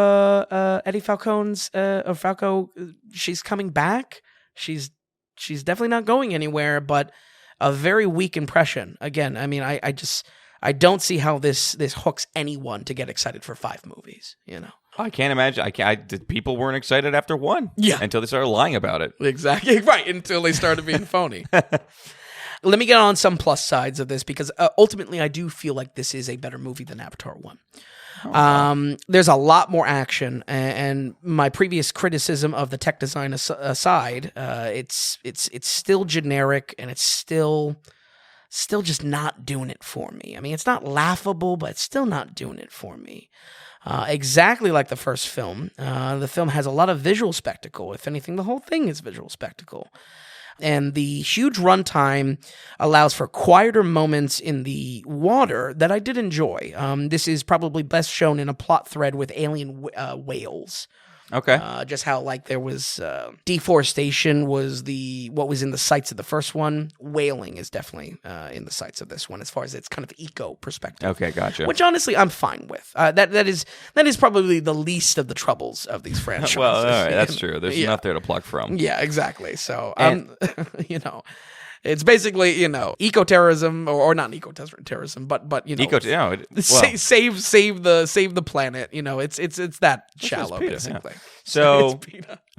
Eddie Falcone's Falco. She's coming back. She's definitely not going anywhere. But a very weak impression. Again, I mean, I don't see how this hooks anyone to get excited for 5 movies. You know. I can't imagine. People weren't excited after 1. Yeah. Until they started lying about it. Exactly. Right. Until they started being phony. Let me get on some plus sides of this because ultimately I do feel like this is a better movie than Avatar 1. There's a lot more action, and my previous criticism of the tech design aside, it's still generic, and it's still just not doing it for me. I mean, it's not laughable, but it's still not doing it for me. Exactly like the first film, the film has a lot of visual spectacle. If anything, the whole thing is visual spectacle. And the huge runtime allows for quieter moments in the water that I did enjoy. This is probably best shown in a plot thread with alien whales. Okay. Just how like there was deforestation was what was in the sights of the first one. Whaling is definitely in the sights of this one as far as its kind of eco perspective. Okay, gotcha. Which honestly I'm fine with. That is probably the least of the troubles of these franchises. Well, all right, that's true. There's enough there to pluck from. Yeah, exactly. So you know. It's basically, you know, eco-terrorism or not eco-terrorism, but you know, save the planet. You know, it's that shallow basically. Yeah. So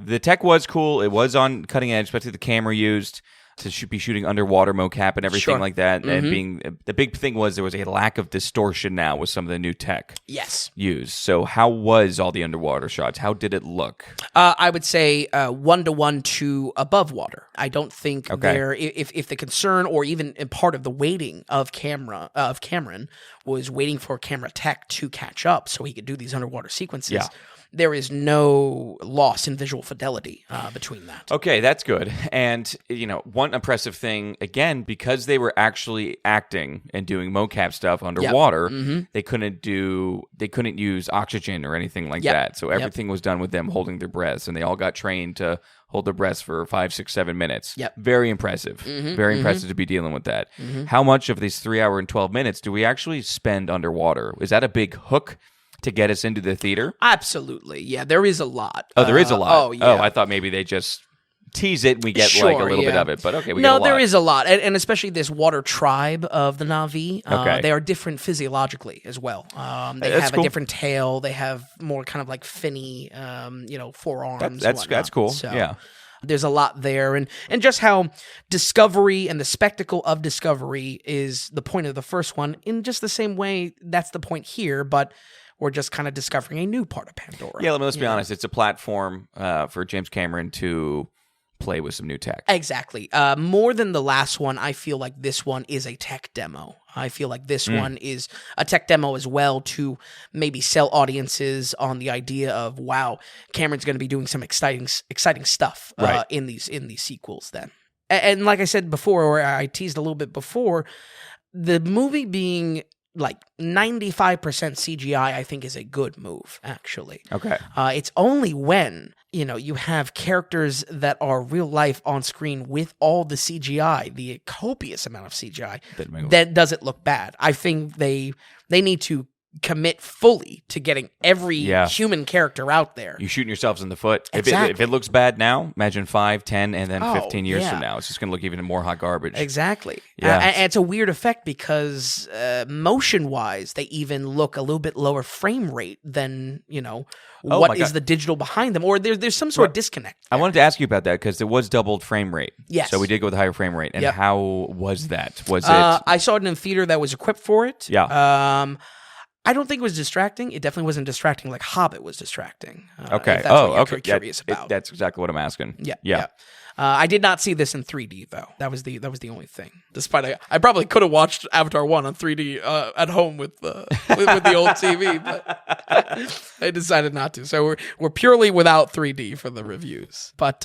the tech was cool. It was on cutting edge, especially the camera used to be shooting underwater mocap and everything like that. And the big thing was there was a lack of distortion now with some of the new tech. Yes. Used. So how was all the underwater shots? How did it look? I would say 1-to-1 to above water. I don't think there if the concern or even part of the waiting of Cameron was waiting for camera tech to catch up so he could do these underwater sequences. Yeah. There is no loss in visual fidelity between that. Okay, that's good. And, you know, one impressive thing, again, because they were actually acting and doing mocap stuff underwater, they couldn't use oxygen or anything like that. So everything was done with them holding their breaths, and they all got trained to hold their breaths for 5, 6, 7 minutes. Yep. Very impressive. Very impressive to be dealing with that. How much of these 3 hour and 12 minutes do we actually spend underwater? Is that a big hook to get us into the theater? Absolutely. Yeah, there is a lot. Oh, there is a lot. Oh, yeah. Oh, I thought maybe they just tease it and we get like a little bit of it. But okay, we get a lot. No, there is a lot. And especially this water tribe of the Na'vi. They are different physiologically as well. They have a different tail. They have more kind of like finny, forearms. That's cool. So, yeah. There's a lot there, and just how discovery and the spectacle of discovery is the point of the first one. In just the same way, that's the point here, but we're just kind of discovering a new part of Pandora. Yeah, let's be honest. It's a platform for James Cameron to play with some new tech. Exactly. More than the last one, I feel like this one is a tech demo. I feel like this one is a tech demo as well to maybe sell audiences on the idea of, wow, Cameron's going to be doing some exciting stuff in these sequels then. And like I said before, or I teased a little bit before, the movie being like 95% CGI, I think is a good move, actually. Okay. It's only when, you have characters that are real life on screen with all the CGI, the copious amount of CGI, that does it look bad. I think they need to commit fully to getting every human character out there. You're shooting yourselves in the foot. Exactly. If it looks bad now, imagine 5, 10, and then 15 years from now. It's just going to look even more hot garbage. Exactly. Yeah. And it's a weird effect because motion-wise, they even look a little bit lower frame rate than, what is the digital behind them. Or there's some sort of disconnect there. I wanted to ask you about that because there was doubled frame rate. Yes. So we did go with higher frame rate. And how was that? Was it... I saw it in a theater that was equipped for it. Yeah. I don't think it was distracting. It definitely wasn't distracting like Hobbit was distracting. Okay. If that's what you're curious about. That's exactly what I'm asking. Yeah. I did not see this in 3D though. That was the only thing. Despite I probably could have watched Avatar 1 on 3D at home with the old TV, but I decided not to. So we're purely without 3D for the reviews. But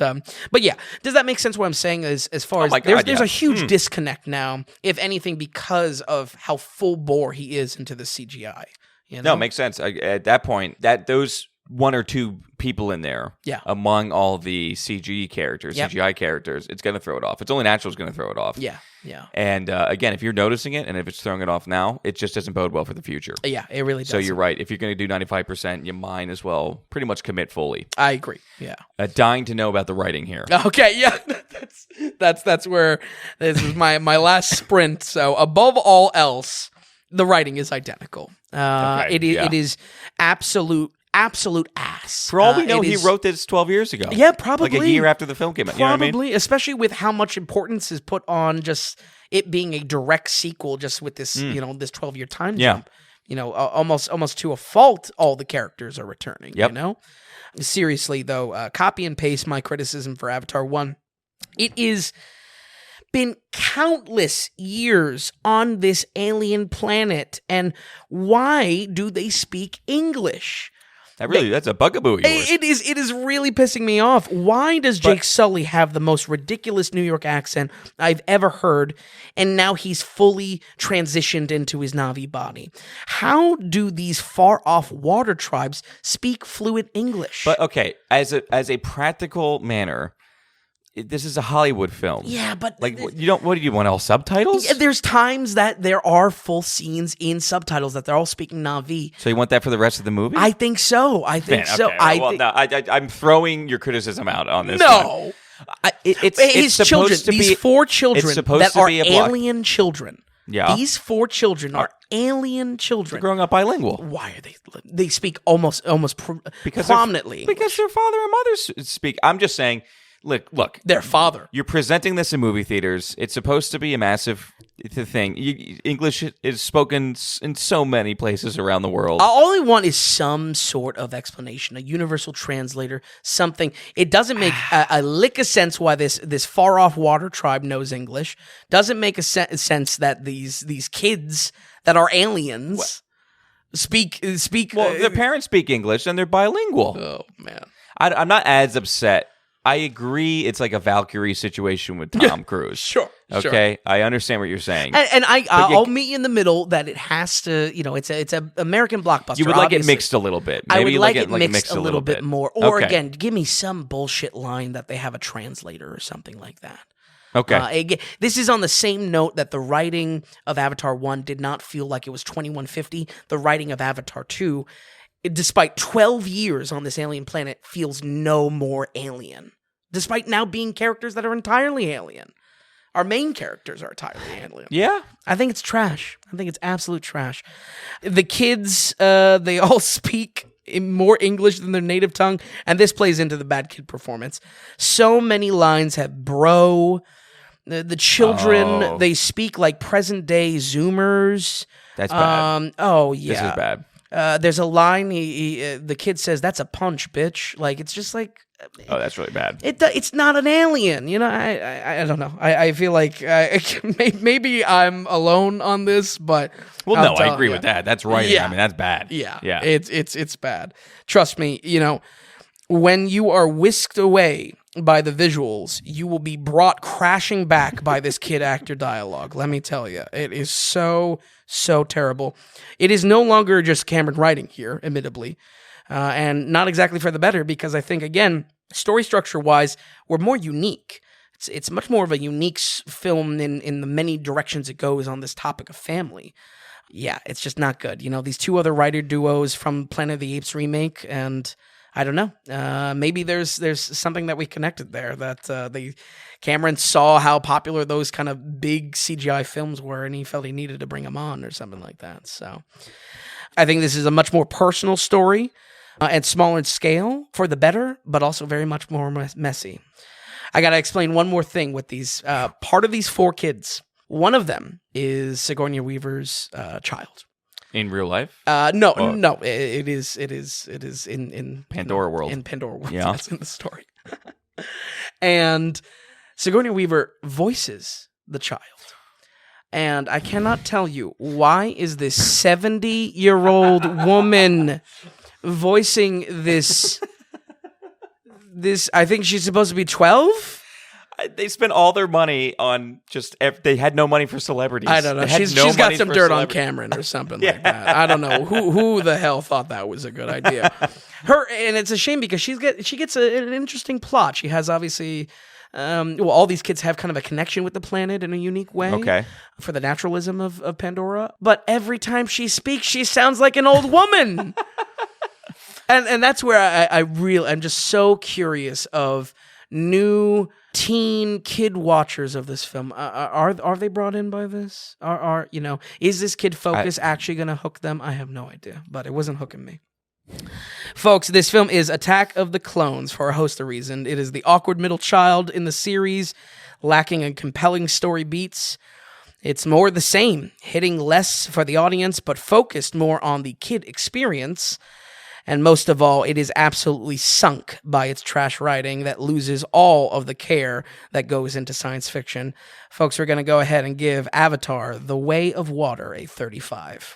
yeah, does that make sense? What I'm saying is, as far as there's a huge disconnect now, if anything, because of how full bore he is into the CGI. No, it makes sense. At that point, those one or two people in there, among all the CGI characters, it's going to throw it off. It's only natural it's going to throw it off. Yeah. And again, if you're noticing it and if it's throwing it off now, it just doesn't bode well for the future. Yeah, it really does. So you're right. If you're going to do 95%, you might as well pretty much commit fully. I agree. Yeah. Dying to know about the writing here. Okay, yeah. That's where this is my last sprint. So above all else, the writing is identical. It is absolute ass. For all we know, he wrote this 12 years ago. Yeah, probably. Like a year after the film came out. Probably, you know what I mean? Especially with how much importance is put on just it being a direct sequel, just with this, this 12-year time jump. Almost to a fault, all the characters are returning. Yep. Seriously, though, copy and paste my criticism for Avatar 1. It is been countless years on this alien planet, and why do they speak English? That's a bugaboo of yours. It is really pissing me off. Why does Jake Sully have the most ridiculous New York accent I've ever heard, and now he's fully transitioned into his Na'vi body? How do these far-off water tribes speak fluent English? But okay, as a practical manner, this is a Hollywood film. Yeah, but what do you want, all subtitles? Yeah, there's times that there are full scenes in subtitles that they're all speaking Na'vi. So you want that for the rest of the movie? I think so. I'm throwing your criticism out on this. No, it's children. These 4 children that are alien children. Yeah, these 4 children are alien children. They're growing up bilingual. Why are they? They speak almost prominently because their father and mother speak. I'm just saying. Look, their father. You're presenting this in movie theaters. It's supposed to be a massive thing. English is spoken in so many places around the world. All I want is some sort of explanation, a universal translator, something. It doesn't make a lick of sense why this far-off water tribe knows English. Doesn't make a sense that these kids that are aliens speak. Well, their parents speak English and they're bilingual. Oh man, I'm not as upset. I agree. It's like a Valkyrie situation with Tom Cruise. Sure. Okay, I understand what you're saying, and I'll meet you in the middle. That it has to, it's a American blockbuster. You would like it mixed a little bit. Maybe I would like it mixed a little bit more, or again, give me some bullshit line that they have a translator or something like that. Okay. This is on the same note that the writing of Avatar 1 did not feel like it was 2150. The writing of Avatar 2, despite 12 years on this alien planet, feels no more alien. Despite now being characters that are entirely alien. Our main characters are entirely alien. Yeah. I think it's trash. I think it's absolute trash. The kids, they all speak in more English than their native tongue, and this plays into the bad kid performance. So many lines have bro. The children, they speak like present-day Zoomers. That's bad. Oh, yeah. This is bad. There's a line, the kid says, "That's a punch, bitch." Like, it's just like... Oh, that's really bad. It's not an alien, I don't know. I feel like maybe I'm alone on this, but I agree with that. That's right. Yeah. I mean, that's bad. Yeah. It's bad. Trust me. When you are whisked away by the visuals, you will be brought crashing back by this kid actor dialogue. Let me tell you, it is so terrible. It is no longer just Cameron writing here, admittedly, and not exactly for the better, because I think, again, story structure-wise, we're more unique. It's much more of a unique film in the many directions it goes on this topic of family. Yeah, it's just not good. These two other writer duos from Planet of the Apes remake, and I don't know. Maybe there's something that we connected there, that Cameron saw how popular those kind of big CGI films were, and he felt he needed to bring them on or something like that. So I think this is a much more personal story and smaller in scale for the better, but also very much more messy. I got to explain one more thing with these. Part of these 4 kids, one of them is Sigourney Weaver's child. In real life? No. It is in Pandora World. In Pandora World, yeah. That's in the story. And Sigourney Weaver voices the child. And I cannot tell you, why is this 70-year-old woman voicing this? I think she's supposed to be 12? They spent all their money on they had no money for celebrities. I don't know. She's got some dirt on Cameron or something like that. I don't know who the hell thought that was a good idea. And it's a shame because she gets an interesting plot. She has obviously, all these kids have kind of a connection with the planet in a unique way. Okay. For the naturalism of Pandora. But every time she speaks, she sounds like an old woman. And that's where I'm just so curious of new teen kid watchers of this film. Are they brought in by this? Is this kid focus actually going to hook them? I have no idea, but it wasn't hooking me. Folks, this film is Attack of the Clones for a host of reasons. It is the awkward middle child in the series, lacking in compelling story beats. It's more the same, hitting less for the audience, but focused more on the kid experience. And most of all, it is absolutely sunk by its trash writing that loses all of the care that goes into science fiction. Folks, we're going to go ahead and give Avatar: The Way of Water a 35.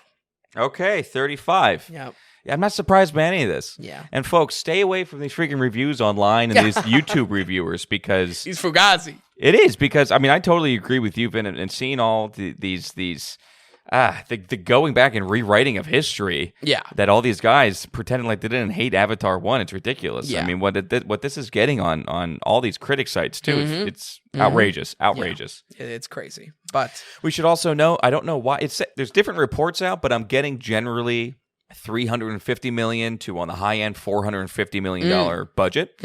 Okay, 35. Yep. Yeah, I'm not surprised by any of this. Yeah. And folks, stay away from these freaking reviews online and these YouTube reviewers, because he's Fugazi. It is, because I totally agree with you, Vin, and seeing all these the going back and rewriting of history. Yeah. That all these guys pretending like they didn't hate Avatar 1, it's ridiculous. Yeah. What this is getting on all these critic sites too, it's outrageous. Yeah. It's crazy. But we should also know, I don't know why there's different reports out, but I'm getting generally $350 million to, on the high end, $450 million budget.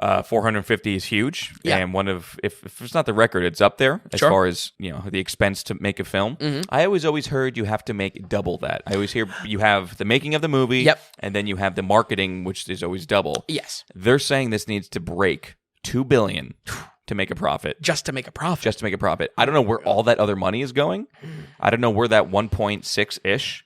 450 is huge, and if it's not the record, it's up there as far as the expense to make a film. I always heard you have to make double that. I always hear you have the making of the movie, and then you have the marketing, which is always double. Yes, they're saying this needs to break $2 billion to make a profit. Just to make a profit. I don't know where all that other money is going. I don't know where that 1.6-ish.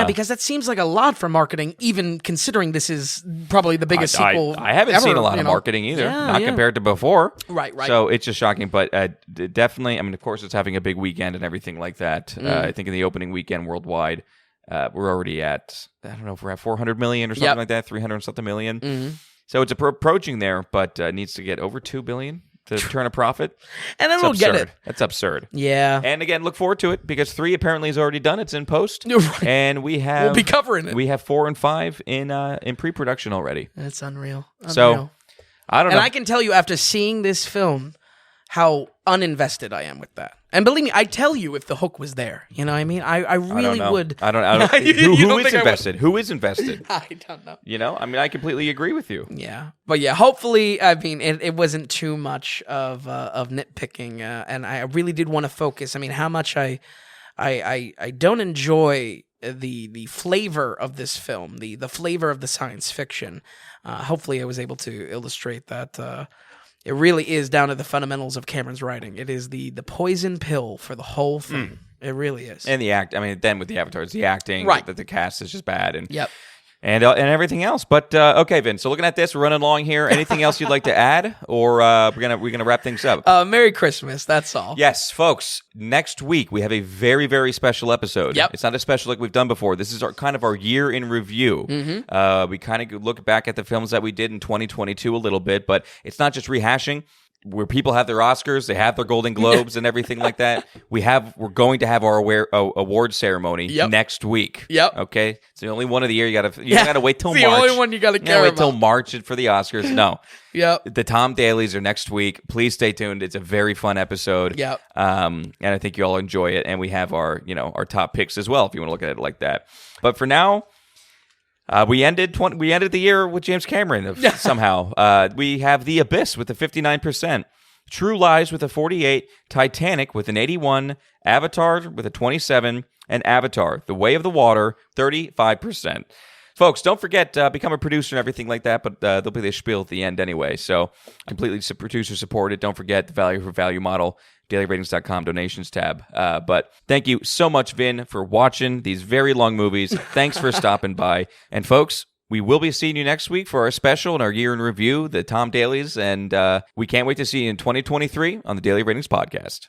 Because that seems like a lot for marketing, even considering this is probably the biggest sequel I haven't ever, seen a lot of marketing either, not compared to before. Right. So it's just shocking, but definitely, of course, it's having a big weekend and everything like that. I think in the opening weekend worldwide, we're already at, I don't know if we're at 400 million or something like that, 300 something million. So it's approaching there, but needs to get over 2 billion. To turn a profit, and then we'll get it. That's absurd. Yeah, and again, look forward to it, because 3 apparently is already done. It's in post, and we'll be covering it. We have 4 and 5 in pre-production already. That's unreal. So I don't know. And I can tell you, after seeing this film, how uninvested I am with that. And believe me, I tell you if the hook was there. You know what I mean? I really would. I don't know. Who is invested? Who is invested? I don't know. I completely agree with you. Yeah. But yeah, hopefully, it wasn't too much of nitpicking. And I really did want to focus. How much I don't enjoy the flavor of this film, the flavor of the science fiction. Hopefully I was able to illustrate that it really is down to the fundamentals of Cameron's writing. It is the poison pill for the whole thing. It really is. And the act. Then with the Avatar, it's the acting. Right. That the cast is just bad. And and everything else. But okay, Vin. So looking at this, we're running along here. Anything else you'd like to add, or we're gonna wrap things up? Merry Christmas. That's all. Yes, folks. Next week we have a very, very special episode. Yep. It's not a special like we've done before. This is kind of our year in review. We kind of look back at the films that we did in 2022 a little bit, but it's not just rehashing. Where people have their Oscars, they have their Golden Globes and everything like that. We're going to have our award ceremony next week. Yep. Okay. It's the only one of the year. You gotta wait till it's March. The only one you gotta care about. Wait till March for the Oscars. No. Yep. The Tom Dailies are next week. Please stay tuned. It's a very fun episode. Yep. And I think you all enjoy it. And we have our top picks as well if you want to look at it like that. But for now. We ended the year with James Cameron somehow. We have The Abyss with a 59%, True Lies with a 48%, Titanic with an 81%, Avatar with a 27%, and Avatar: The Way of the Water 35%. Folks, don't forget become a producer and everything like that, but there'll be the spiel at the end anyway. So completely producer supported. Don't forget the value for value model. DailyRatings.com donations tab. But thank you so much, Vin, for watching these very long movies. Thanks for stopping by. And folks, we will be seeing you next week for our special and our year in review, the Tom Dailies. And we can't wait to see you in 2023 on the Daily Ratings Podcast.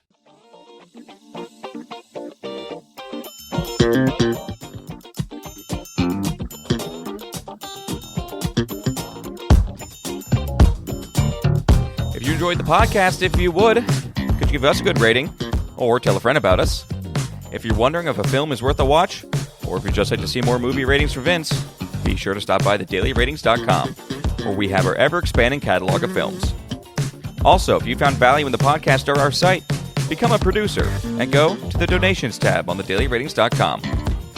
If you enjoyed the podcast, if you would, could you give us a good rating or tell a friend about us? If you're wondering if a film is worth a watch, or if you just like to see more movie ratings from Vince, be sure to stop by thedailyrratings.com, where we have our ever-expanding catalog of films. Also, if you found value in the podcast or our site, become a producer and go to the donations tab on thedailyrratings.com.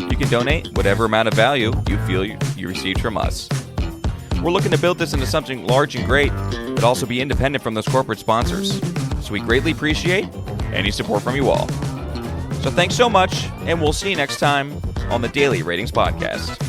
You can donate whatever amount of value you feel you received from us. We're looking to build this into something large and great, but also be independent from those corporate sponsors. So we greatly appreciate any support from you all. So thanks so much, and we'll see you next time on the Daily Ratings Podcast.